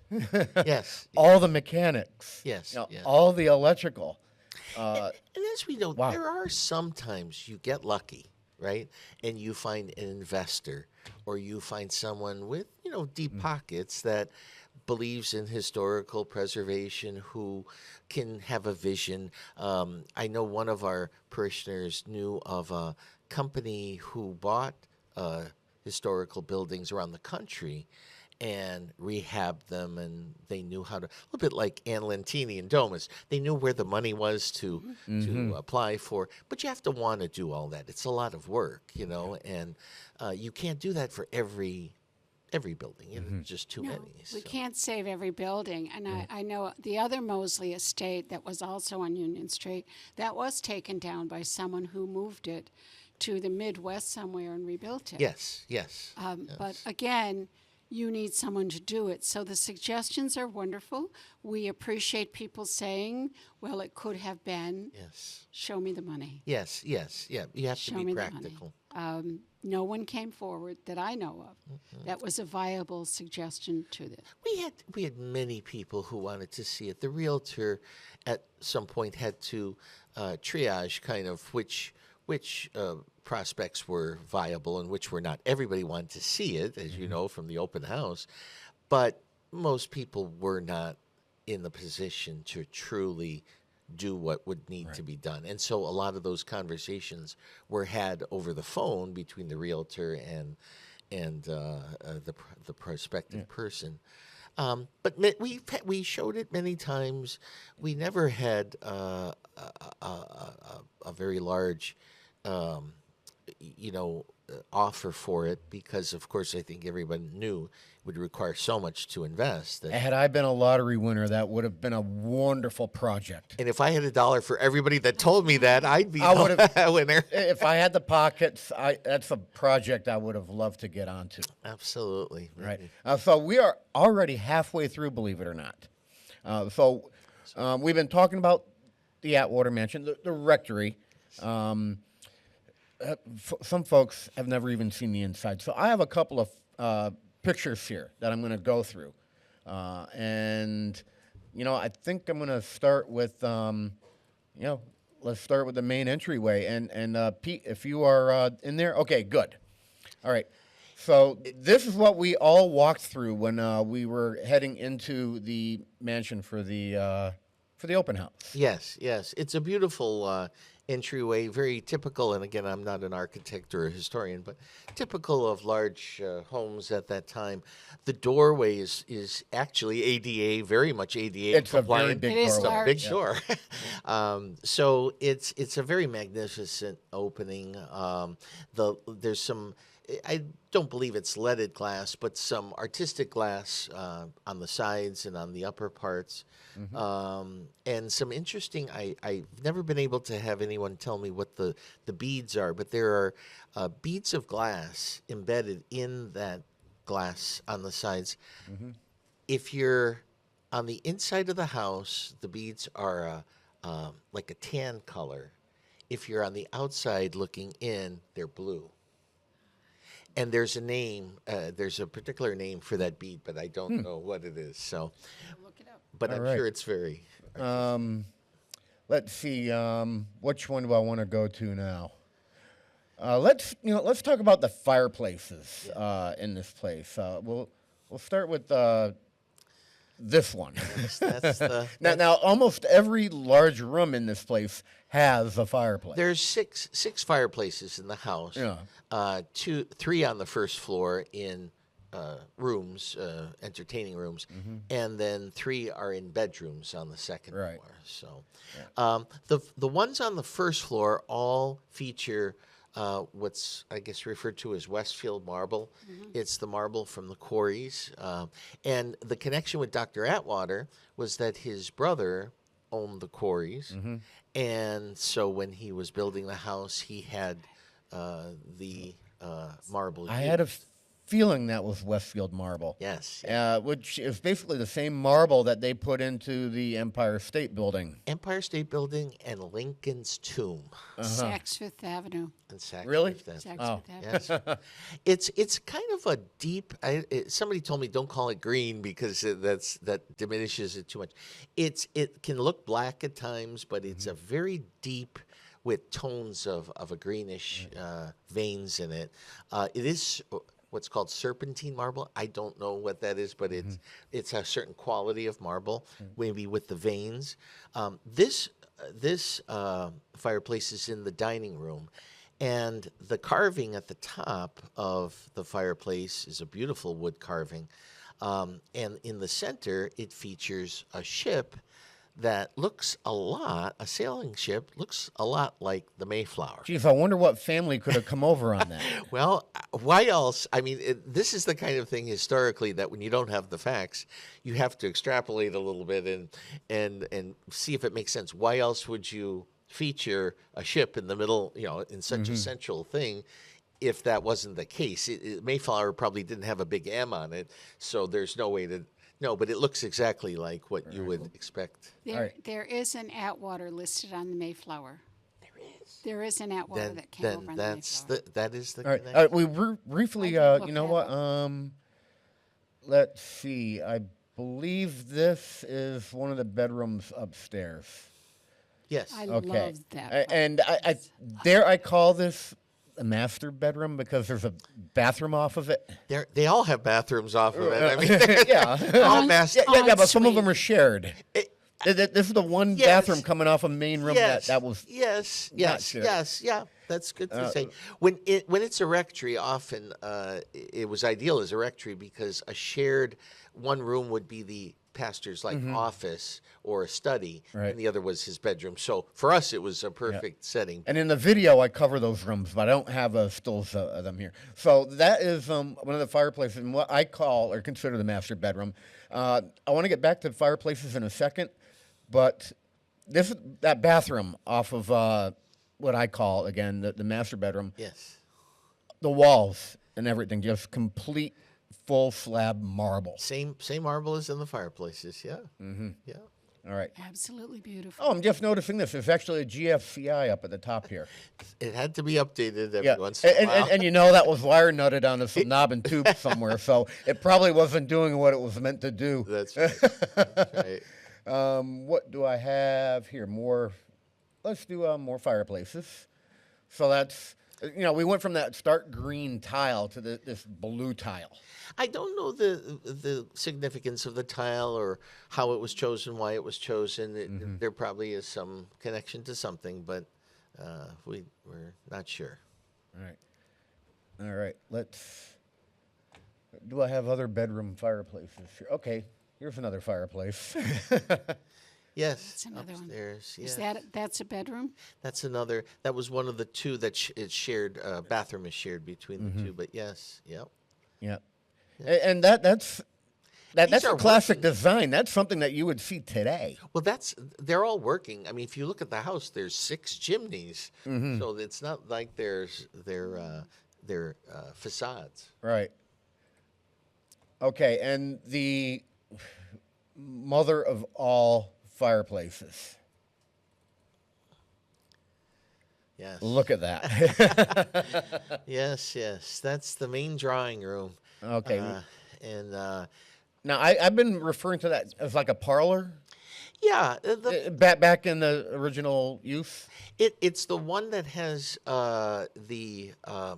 yes, all the mechanics, yes, all the electrical. And as we know, there are sometimes you get lucky, right? And you find an investor, or you find someone with deep pockets that believes in historical preservation, who can have a vision. I know one of our parishioners knew of a company who bought historical buildings around the country and rehabbed them, and they knew how to, a little bit like Ann Lentini and Domus, they knew where the money was to apply for, but you have to want to do all that. It's a lot of work, and you can't do that for every building. It's just too many. We can't save every building. And I know the other Mosley estate that was also on Union Street, that was taken down by someone who moved it to the Midwest somewhere and rebuilt it. Yes. But again, you need someone to do it. So the suggestions are wonderful. We appreciate people saying, well, it could have been. Yes. Show me the money. Yes. Yeah. You have Show to be me the practical. money. No one came forward that I know of that was a viable suggestion to this. We had many people who wanted to see it. The realtor at some point had to triage kind of which prospects were viable and which were not. Everybody wanted to see it, as you know, from the open house, but most people were not in the position to truly do what would need to be done. And so a lot of those conversations were had over the phone between the realtor and the prospective person. But we showed it many times. We never had a very large offer for it, because of course I think everyone knew it would require so much to invest. Had I been a lottery winner, that would have been a wonderful project. And if I had $1 for everybody that told me that, I'd be a winner. If I had the pockets, that's a project I would have loved to get onto. Absolutely. Right. So we are already halfway through, believe it or not. We've been talking about the Atwater Mansion, the rectory. Some folks have never even seen the inside. So I have a couple of pictures here that I'm going to go through. And I think I'm going to start with, let's start with the main entryway. And Pete, if you are in there, okay, good. All right. So this is what we all walked through when we were heading into the mansion for the open house. Yes. It's a beautiful entryway, very typical, and again, I'm not an architect or a historian, but typical of large homes at that time. The doorway is actually ADA, very much ADA it's compliant. A very big doorway. Big door. So it's a very magnificent opening. There's some, I don't believe it's leaded glass, but some artistic glass on the sides and on the upper parts. And some interesting, I've never been able to have anyone tell me what the beads are, but there are beads of glass embedded in that glass on the sides. If you're on the inside of the house, the beads are like a tan color. If you're on the outside looking in, they're blue. And there's a name. There's a particular name for that bead, but I don't know what it is. So, but All I'm right. sure it's very. Let's see. Which one do I want to go to now? Let's talk about the fireplaces in this place. We'll start with this one. That's the now, almost every large room in this place has a fireplace. There's six fireplaces in the house. Yeah. 3 on the first floor in rooms, entertaining rooms, and then 3 are in bedrooms on the second floor. So, the ones on the first floor all feature what's I guess referred to as Westfield marble. It's the marble from the quarries, and the connection with Dr. Atwater was that his brother owned the quarries, and so when he was building the house, he had the marble. I had a feeling that was Westfield marble. Yes. Which is basically the same marble that they put into the Empire State Building. Empire State Building and Lincoln's Tomb. Saks Fifth Avenue. And Saks Really? Fifth Saks Avenue. Fifth Avenue. Yes. It's kind of a deep. Somebody told me don't call it green because that diminishes it too much. It can look black at times, but it's a very deep with tones of a greenish veins in it. It is what's called serpentine marble. I don't know what that is, but it's a certain quality of marble, maybe with the veins. This fireplace is in the dining room, and the carving at the top of the fireplace is a beautiful wood carving. And in the center, it features a ship that looks a sailing ship looks a lot like the Mayflower. Geez, I wonder what family could have come over on that. Well, why else? I mean, this is the kind of thing historically that when you don't have the facts, you have to extrapolate a little bit and see if it makes sense. Why else would you feature a ship in the middle, in such a central thing, if that wasn't the case? Mayflower probably didn't have a big M on it, so there's no way to... No, but it looks exactly like what you would expect. There is an Atwater listed on the Mayflower. There is an Atwater that came over on the Mayflower. That is the All right. connection. We briefly, you know what? Let's see. I believe this is one of the bedrooms upstairs. Yes. I Okay. love that. And I call this a master bedroom because there's a bathroom off of it. They all have bathrooms off of it. I mean, yeah. all master. Yeah, but some of them are shared. This is the one bathroom coming off a main room that was yes, shared. yeah. That's good to say. When it's a rectory, often it was ideal as a rectory because a shared one room would be the pastor's office or a study, and the other was his bedroom. So for us, it was a perfect setting. And in the video, I cover those rooms, but I don't have stills of them here. So that is one of the fireplaces, and what I call or consider the master bedroom. I want to get back to fireplaces in a second, but that bathroom off of what I call, again, the master bedroom. Yes. The walls and everything, just complete full slab marble. Same marble as in the fireplaces, yeah. Yeah. All right. Absolutely beautiful. Oh, I'm just noticing this. There's actually a GFCI up at the top here. It had to be updated every once in a and, while. and that was wire nutted on some knob and tube somewhere, so it probably wasn't doing what it was meant to do. That's right. That's right. What do I have here? Let's do more fireplaces. So that's, we went from that stark green tile to this blue tile. I don't know the significance of the tile or how it was chosen, why it was chosen. There probably is some connection to something, but we're not sure. All right. Do I have other bedroom fireplaces here? Okay, here's another fireplace. Yes, That's another upstairs. one. Yes. That's a bedroom? That's another. That was one of the two that it's shared. Bathroom is shared between the two. But yes, yep. Yeah. And that's a classic design. That's something that you would see today. Well, they're all working. I mean, if you look at the house, there's 6 chimneys, so it's not like they're facades. Right. Okay, and the mother of all fireplaces. Yes. Look at that. Yes, yes. That's the main drawing room. Okay. And Now, I've been referring to that as like a parlor. yeah, Back in the original use. it's the one that has the I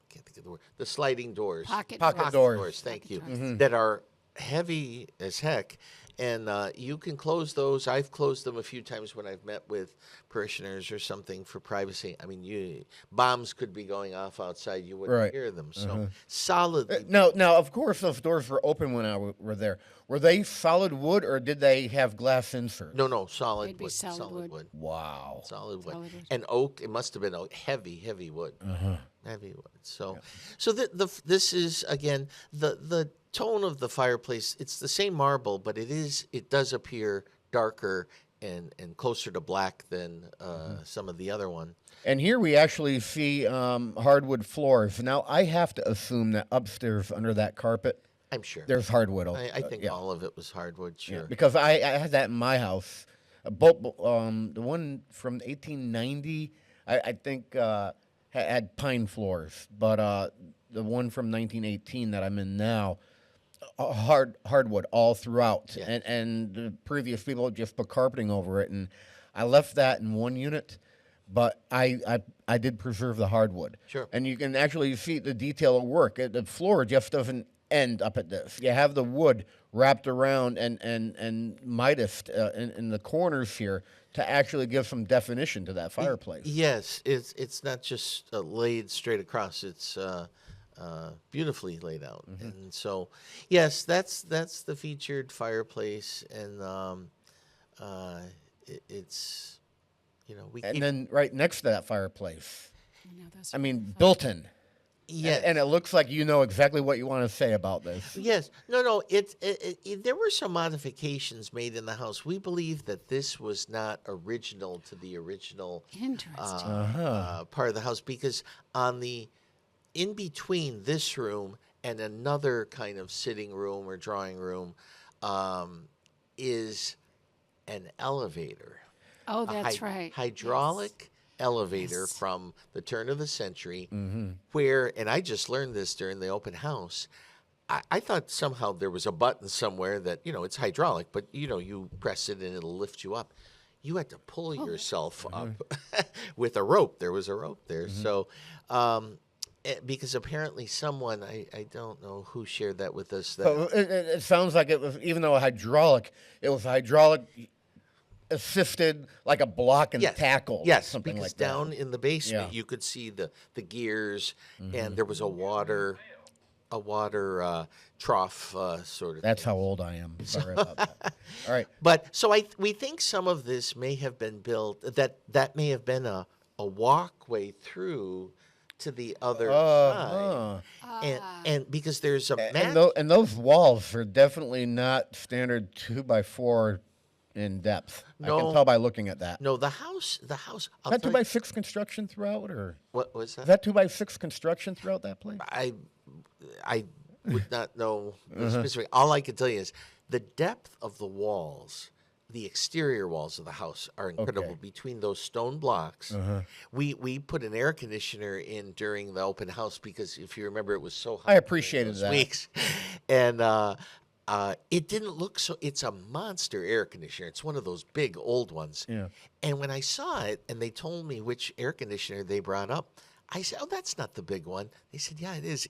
can't think of the word. The sliding doors. Pocket doors. Thank you. Mhm. That are heavy as heck. And you can close those. I've closed them a few times when I've met with parishioners or something for privacy. I mean, bombs could be going off outside. You wouldn't Right. hear them. So Uh-huh. solidly. Now, of course, those doors were open when I were there. Were they solid wood or did they have glass inserts? No, solid They'd be wood. solid wood. Wow. Solid wood. Solid wood. And oak. It must have been oak. Heavy wood. Uh-huh. Heavy wood. So this is again the tone of the fireplace. It's the same marble, but it does appear darker and closer to black than some of the other one. And here we actually see hardwood floors. Now, I have to assume that upstairs under that carpet, I'm sure there's hardwood. I think yeah. all of it was hardwood. Sure. Yeah, because I had that in my house. Both the one from 1890, I think had pine floors, but the one from 1918 that I'm in now, hardwood all throughout, Yeah. and the previous people just put carpeting over it, and I left that in one unit, but I did preserve the hardwood. Sure. And you can actually see the detail of work. The floor just doesn't end up at this. You have the wood wrapped around and Midas in the corners here to actually give some definition to that fireplace. Yes, it's not just laid straight across. It's beautifully laid out, and so yes, that's the featured fireplace, and it's And then right next to that fireplace, those I are mean, fun. built-in. Yes. And it looks like you know exactly what you want to say about this. Yes. No. There were some modifications made in the house. We believe that this was not original to the original Interesting. part of the house, because in between this room and another kind of sitting room or drawing room is an elevator. Oh, A that's right. Hydraulic elevator from the turn of the century, Mm-hmm. where, and I just learned this during the open house. I thought somehow there was a button somewhere that, it's hydraulic, but, you press it and it'll lift you up. You had to pull yourself up with a rope. There was a rope there. So, because apparently someone, I don't know who shared that with us. That So it sounds like it was, even though hydraulic, it was hydraulic assisted, like a block and tackle. Yes, something because like that. down in the basement Yeah. you could see the gears, and there was a water trough sort of. That's how old I am. Sorry about that. All right. But so we think some of this may have been built, that may have been a walkway through to the other side, and because there's a and those walls are definitely not standard 2x4 in depth. I No. can tell by looking at that. No, the house. Is that 2x6 construction throughout, or What was that? is that 2x6 construction throughout that place? I would not know the Uh-huh. specific. All I can tell you is the depth of the walls, the exterior walls of the house are incredible. Okay. Between those stone blocks, Uh-huh. we put an air conditioner in during the open house, because if you remember, it was so hot. I appreciated those that. weeks, and it didn't look so. It's a monster air conditioner. It's one of those big old ones. Yeah. And when I saw it, and they told me which air conditioner they brought up, I said, "Oh, that's not the big one." They said, "Yeah, it is.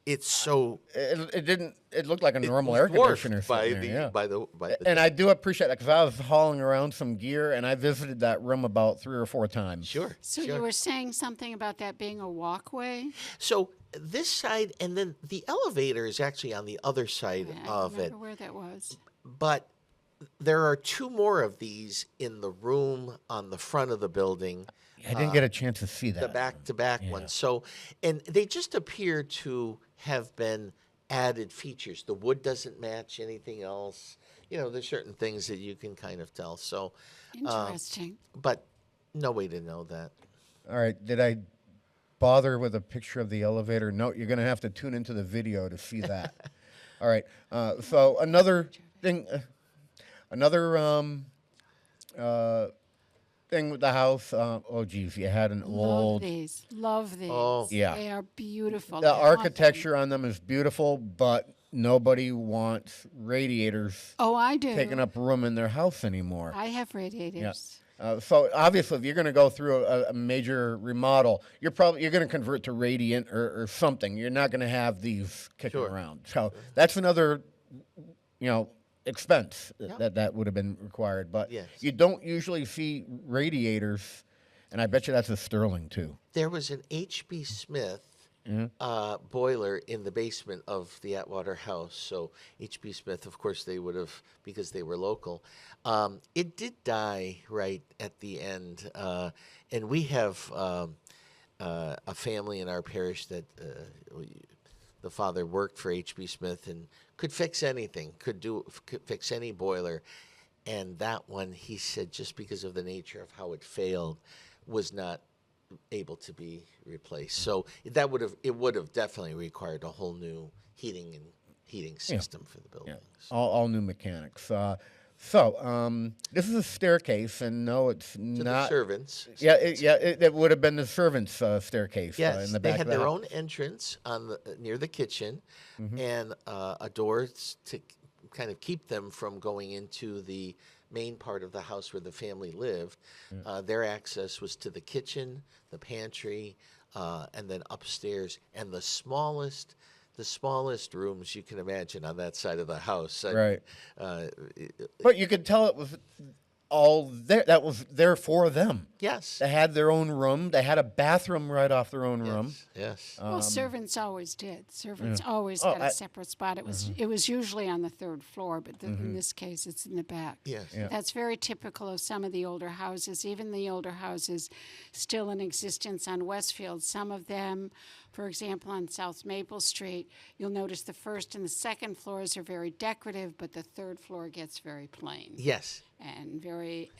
It's so." It didn't. It looked like a normal was air dwarfed conditioner. by sitting there, yeah. by the. And I do appreciate that, because I was hauling around some gear, and I visited that room about 3 or 4 times. Sure. So you were saying something about that being a walkway? So this side, and then the elevator is actually on the other side of I it. remember where that was. But there are 2 more of these in the room on the front of the building. I didn't get a chance to see that. The back-to-back ones. So, and they just appear to have been added features. The wood doesn't match anything else. There's certain things that you can kind of tell. So, Interesting. But no way to know that. All right. Did I bother with a picture of the elevator? No, you're going to have to tune into the video to see that. All right. So another thing, thing with the house. Oh, geez, you had an old. Love these. Oh. Yeah. They are beautiful. The I want them. architecture on them is beautiful, but nobody wants radiators Oh, I do. taking up room in their house anymore. I have radiators. So obviously, if you're going to go through a major remodel, you're going to convert to radiant or something. You're not going to have these kicking around. So that's another, expense that would have been required. But you don't usually see radiators, and I bet you that's a Sterling too. There was an H.B. Smith boiler in the basement of the Atwater house. So H.B. Smith, of course, they would have, because they were local. It did die right at the end. And we have a family in our parish that the father worked for H.B. Smith and could fix anything, could fix any boiler. And that one, he said, just because of the nature of how it failed, was not able to be replaced. So it would have definitely required a whole new heating system for the building. All new mechanics. So this is a staircase, and no, it's not. The servants. It would have been the servants' staircase. Yes, in the back they had of the their house. own entrance near the kitchen, and a door to kind of keep them from going into the main part of the house where the family lived. Their access was to the kitchen, the pantry, and then upstairs, and the smallest rooms you can imagine on that side of the house. Right. But you could tell it was all there. That was there for them. Yes. They had their own room. They had a bathroom right off their own room. Yes. Well, servants always did. Servants Yeah. always Oh, had a separate spot. It was usually on the third floor, but in this case, it's in the back. Yes. Yeah. That's very typical of some of the older houses, even the older houses still in existence on Westfield. Some of them, for example, on South Maple Street, you'll notice the first and the second floors are very decorative, but the third floor gets very plain. Yes. And very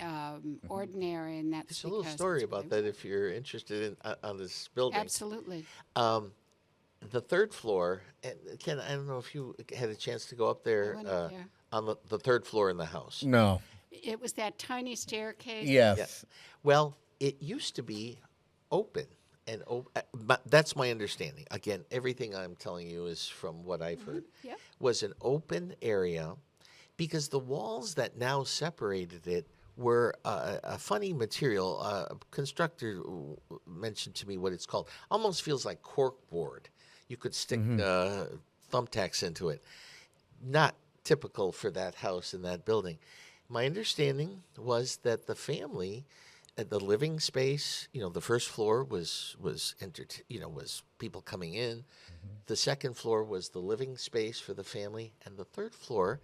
ordinary, and that's There's a little story about that if you're interested in on this building. Absolutely. The third floor, and Ken, I don't know if you had a chance to go up there, went up there. On the third floor in the house. No. It was that tiny staircase. Yes. Yeah. Well, it used to be open. And that's my understanding. Again, everything I'm telling you is from what I've heard. Yep. Was an open area because the walls that now separated it were a funny material. A constructor mentioned to me what it's called. Almost feels like cork board. You could stick thumbtacks into it. Not typical for that house and that building. My understanding was that the family, the living space, the first floor was people coming in. The second floor was the living space for the family, and the third floor,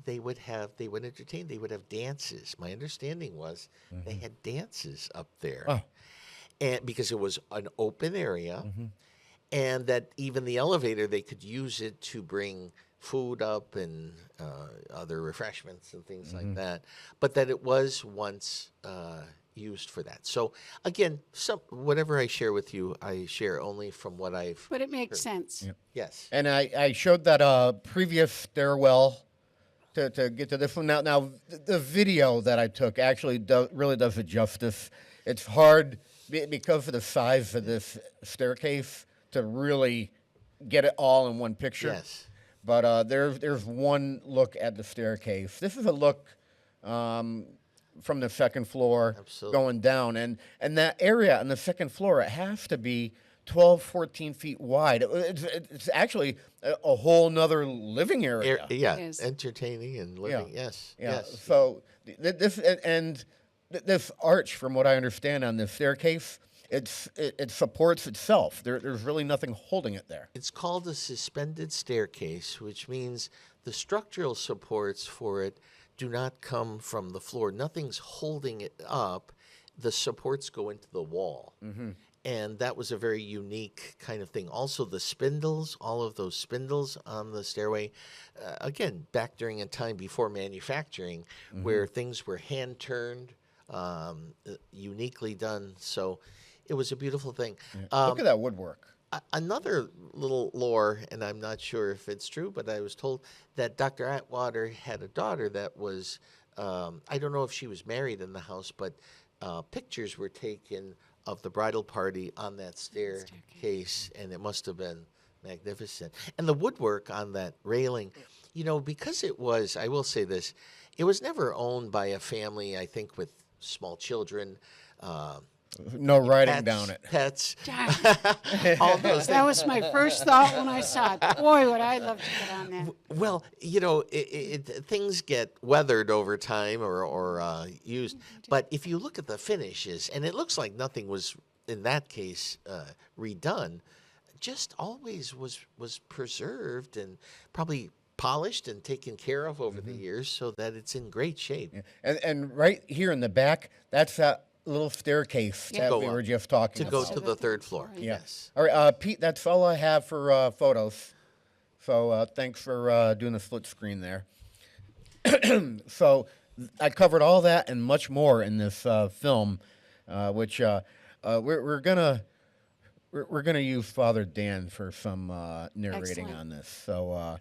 they would entertain. They would have dances. My understanding was they had dances up there, and because it was an open area, and that even the elevator they could use it to bring food up and other refreshments and things like that, but that it was once used for that. So again, whatever I share with you, I share only from what I've But it makes heard. sense. Yep. Yes. And I showed that previous stairwell to get to this one. Now the video that I took actually really does it justice. It's hard because of the size of this staircase to really get it all in one picture. Yes. But there's one look at the staircase. This is a look from the second floor going down. And that area on the second floor, it has to be 12, 14 feet wide. It's actually a whole nother living area. Entertaining and living. Yes. Yes. So this arch, from what I understand on this staircase, it supports itself. There's really nothing holding it there. It's called a suspended staircase, which means the structural supports for it do not come from the floor. Nothing's holding it up. The supports go into the wall. And that was a very unique kind of thing. Also, the spindles, all of those spindles on the stairway, again, back during a time before manufacturing, where things were hand-turned, uniquely done. So it was a beautiful thing. Look at that woodwork. Another little lore, and I'm not sure if it's true, but I was told that Dr. Atwater had a daughter that was, I don't know if she was married in the house, but pictures were taken of the bridal party on that staircase, and it must have been magnificent. And the woodwork on that railing, because it was, I will say this, it was never owned by a family, I think, with small children. No writing down it. Pets. All those that was my first thought when I saw it. Boy, would I love to get on that. Well, things get weathered over time or used. But if you look at the finishes, and it looks like nothing was, in that case, redone, just always was preserved and probably polished and taken care of over the years so that it's in great shape. Yeah. And right here in the back, that's that little staircase that we were just talking to about. go to the third floor. Yes. All right, Pete, that's all I have for photos. So thanks for doing the split screen there. So I covered all that and much more in this film, which we're gonna use Father Dan for some narrating Excellent. on this. So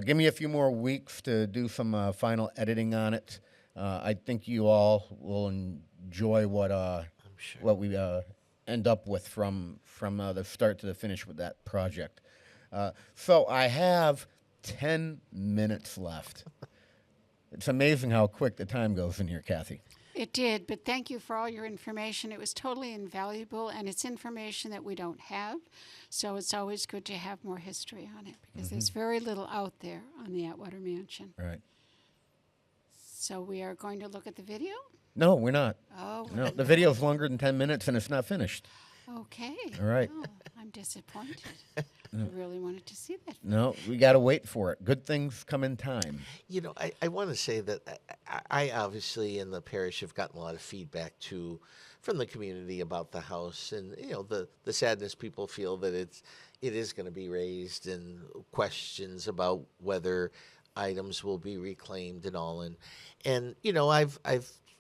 give me a few more weeks to do some final editing on it. I think you all will enjoy what we end up with from the start to the finish with that project. So I have 10 minutes left. It's amazing how quick the time goes in here, Kathy. It did, but thank you for all your information. It was totally invaluable, and it's information that we don't have, so it's always good to have more history on it because there's very little out there on the Atwater Mansion. Right. So we are going to look at the video? No, we're not. Oh. No, the video's longer than 10 minutes, and it's not finished. Okay. All right. Oh, I'm disappointed. I really wanted to see that. No, we got to wait for it. Good things come in time. I want to say that I obviously in the parish have gotten a lot of feedback too from the community about the house, and the sadness people feel that it is going to be raised, and questions about whether items will be reclaimed and all, and I've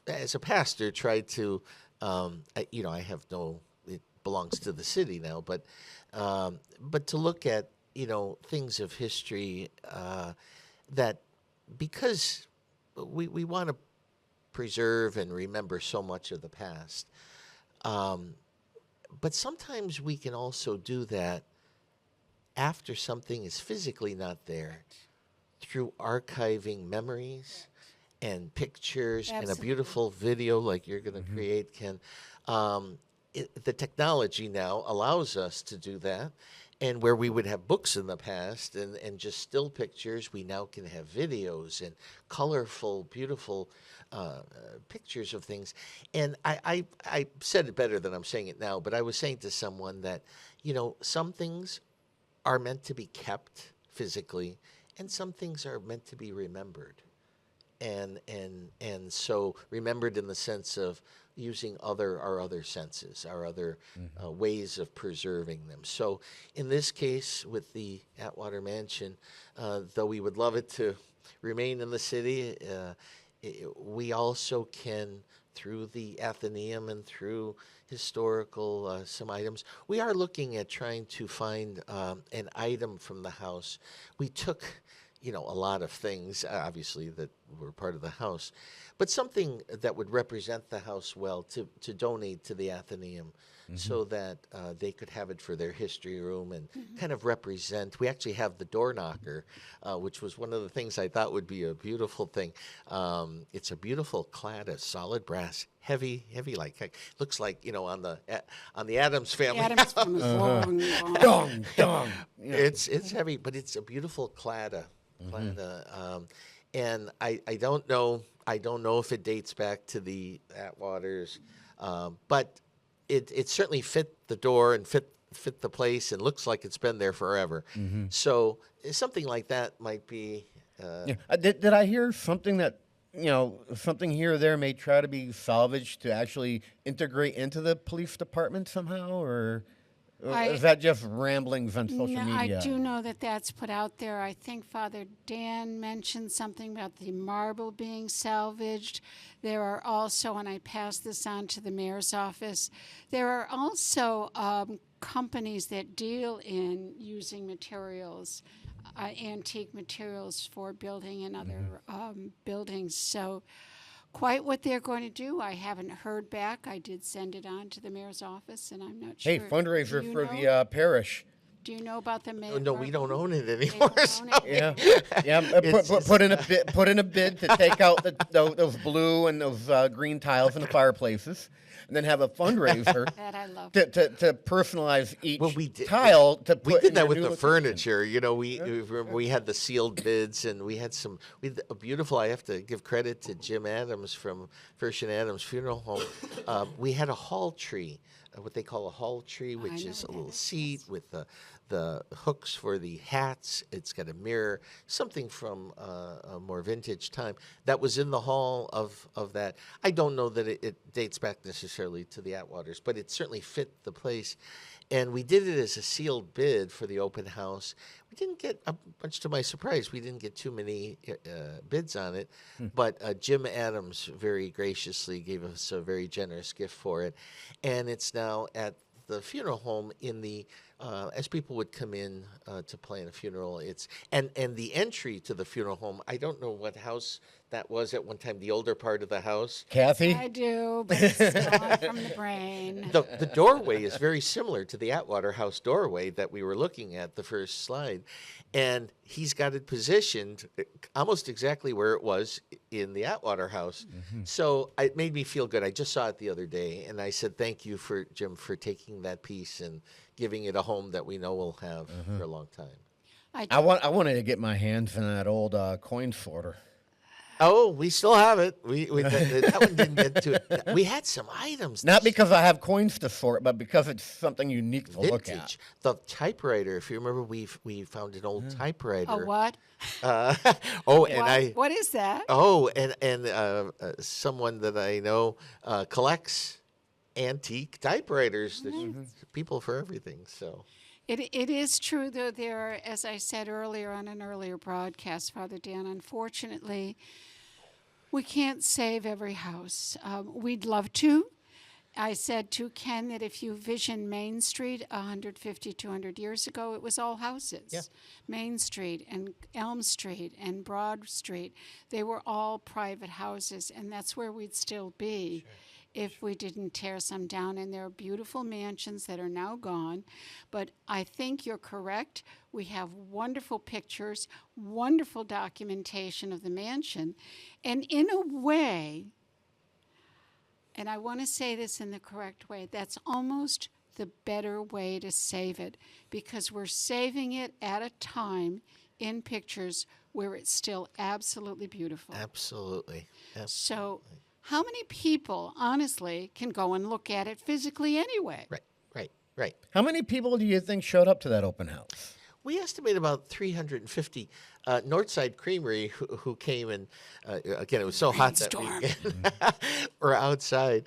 as a pastor tried to I have no, it belongs to the city now, but to look at things of history that, because we want to preserve and remember so much of the past, but sometimes we can also do that after something is physically not there, through archiving memories and pictures and a beautiful video like you're going to create, Ken. The technology now allows us to do that. And where we would have books in the past and just still pictures, we now can have videos and colorful, beautiful pictures of things. And I said it better than I'm saying it now, but I was saying to someone that, some things are meant to be kept physically, and some things are meant to be remembered. And so remembered in the sense of using our other senses, our other ways of preserving them. So in this case, with the Atwater Mansion, though we would love it to remain in the city, we also can, through the Athenaeum and through historical some items, we are looking at trying to find an item from the house. We took a lot of things, obviously, that were part of the house, but something that would represent the house well to donate to the Athenaeum, so that they could have it for their history room and kind of represent. We actually have the door knocker, which was one of the things I thought would be a beautiful thing. It's a beautiful clad of solid brass, heavy, like looks like on the Adams Family. Adams Family. Dong, dong. Yeah. It's heavy, but it's a beautiful clada. And I don't know if it dates back to the Atwaters, but it certainly fit the door and fit the place, and looks like it's been there forever. So something like that might be. Did I hear something that something here or there may try to be salvaged to actually integrate into the police department somehow, or? Is that just ramblings on social media? I do know that that's put out there. I think Father Dan mentioned something about the marble being salvaged. There are also, and I passed this on to the mayor's office, there are also companies that deal in using materials, antique materials for building and other buildings. So quite what they're going to do. I haven't heard back. I did send it on to the mayor's office, and I'm not sure. Hey, fundraiser Do you for know? the parish. Do you know about the mayor? No, we don't own it anymore. Yeah, put in a bid to take out those blue and those green tiles in the fireplaces, and then have a fundraiser That I love. to personalize each tile. to put. We did in that your with new the location. furniture. You know, we had the sealed bids, and we had a beautiful. I have to give credit to Jim Adams from First and Adams Funeral Home. We had a hall tree, what they call a hall tree, which is a little seat with the hooks for the hats. It's got a mirror, something from a more vintage time that was in the hall of that. I don't know that it dates back necessarily to the Atwaters, but it certainly fit the place. And we did it as a sealed bid for the open house. We didn't get, much to my surprise, we didn't get too many bids on it. But Jim Adams very graciously gave us a very generous gift for it. And it's now at the funeral home in the as people would come in to plan a funeral. And the entry to the funeral home, I don't know what house that was at one time, the older part of the house. Kathy? I do, but it's gone from the brain. The doorway is very similar to the Atwater House doorway that we were looking at the first slide. And he's got it positioned almost exactly where it was in the Atwater House. So it made me feel good. I just saw it the other day, and I said, thank you, Jim, for taking that piece and giving it a home that we know we'll have for a long time. I wanted to get my hands on that old coin sorter. Oh, we still have it. That one didn't get to it. We had some items. Not because I have coins to sort, but because it's something unique to look at. Vintage. The typewriter. If you remember, we found an old typewriter. A what? What is that? Oh, and someone that I know collects antique typewriters. There's people for everything. So. It is true, though, there are, as I said earlier on an earlier broadcast, Father Dan, unfortunately, we can't save every house. We'd love to. I said to Ken that if you vision Main Street 150, 200 years ago, it was all houses. Yeah. Main Street and Elm Street and Broad Street, they were all private houses, and that's where we'd still be. If we didn't tear some down. And there are beautiful mansions that are now gone. But I think you're correct. We have wonderful pictures, wonderful documentation of the mansion. And in a way, and I want to say this in the correct way, that's almost the better way to save it, because we're saving it at a time in pictures where it's still absolutely beautiful. Absolutely. So how many people, honestly, can go and look at it physically anyway? Right. How many people do you think showed up to that open house? We estimate about 350. Northside Creamery, who came and, again, it was so hot that weekend, were outside.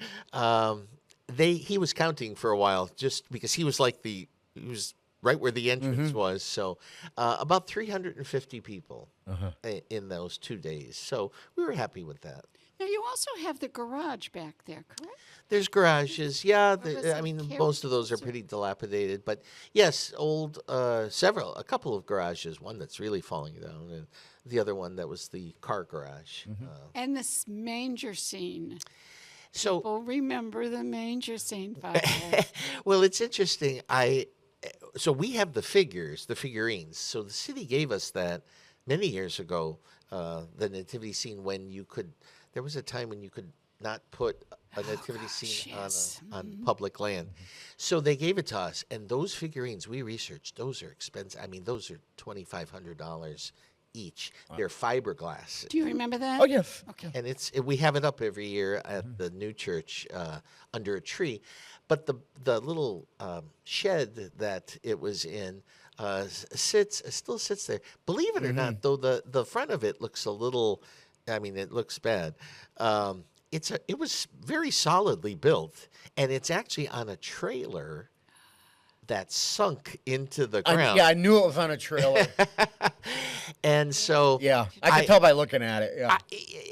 He was counting for a while just because he was right where the entrance was. So about 350 people in those 2 days. So we were happy with that. Now, you also have the garage back there, correct? There's garages, yeah. Most of those are pretty dilapidated, but yes, old. A couple of garages. One that's really falling down, and the other one that was the car garage. And this manger scene. So people remember the manger scene, Father. Well, it's interesting. So we have the figurines. So the city gave us that many years ago. The nativity scene when you could. There was a time when you could not put a nativity scene on public land. So they gave it to us, and those figurines we researched, those are expensive. I mean, those are $2,500 each. They're fiberglass. Do you remember that? Oh, yes. Okay. And we have it up every year at the new church under a tree. But the little shed that it was in still sits there. Believe it or not, though, the front of it looks a little. I mean, it looks bad. It was very solidly built, and it's actually on a trailer that sunk into the ground. I knew it was on a trailer. And so... Yeah, I could tell by looking at it. Yeah.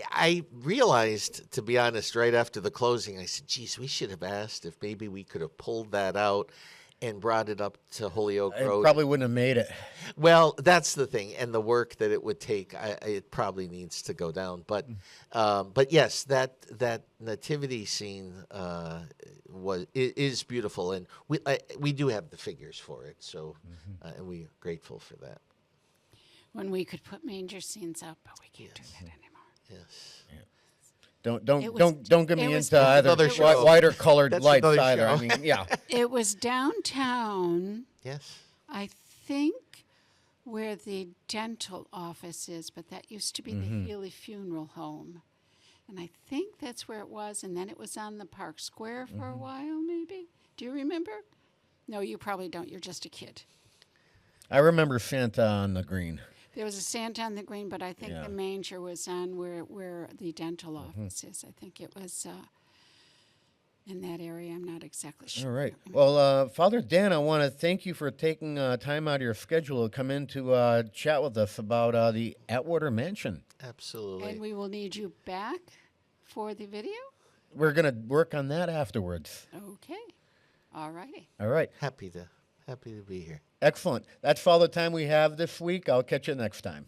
I realized, to be honest, right after the closing, I said, geez, we should have asked if maybe we could have pulled that out and brought it up to Holyoke It Road. probably wouldn't have made it. Well, that's the thing, and the work that it would take, it probably needs to go down. But yes, that nativity scene is beautiful, and we do have the figures for it, so and we're grateful for that. When we could put manger scenes up, but we can't do that anymore. Yes. Don't get me into either another show. wider colored That's lights another either. I show. mean, yeah. It was downtown. Yes. I think where the dental office is, but that used to be the Healy Funeral Home. And I think that's where it was, and then it was on the Park Square for a while, maybe. Do you remember? No, you probably don't. You're just a kid. I remember Santa on the Green. There was a Santa on the Green, but I think Yeah. the manger was on where the dental office is. I think it was in that area. I'm not exactly sure. All right. Well, Father Dan, I want to thank you for taking time out of your schedule to come in to chat with us about the Atwater Mansion. Absolutely. And we will need you back for the video? We're going to work on that afterwards. Okay. All righty. All right. Happy to be here. Excellent. That's all the time we have this week. I'll catch you next time.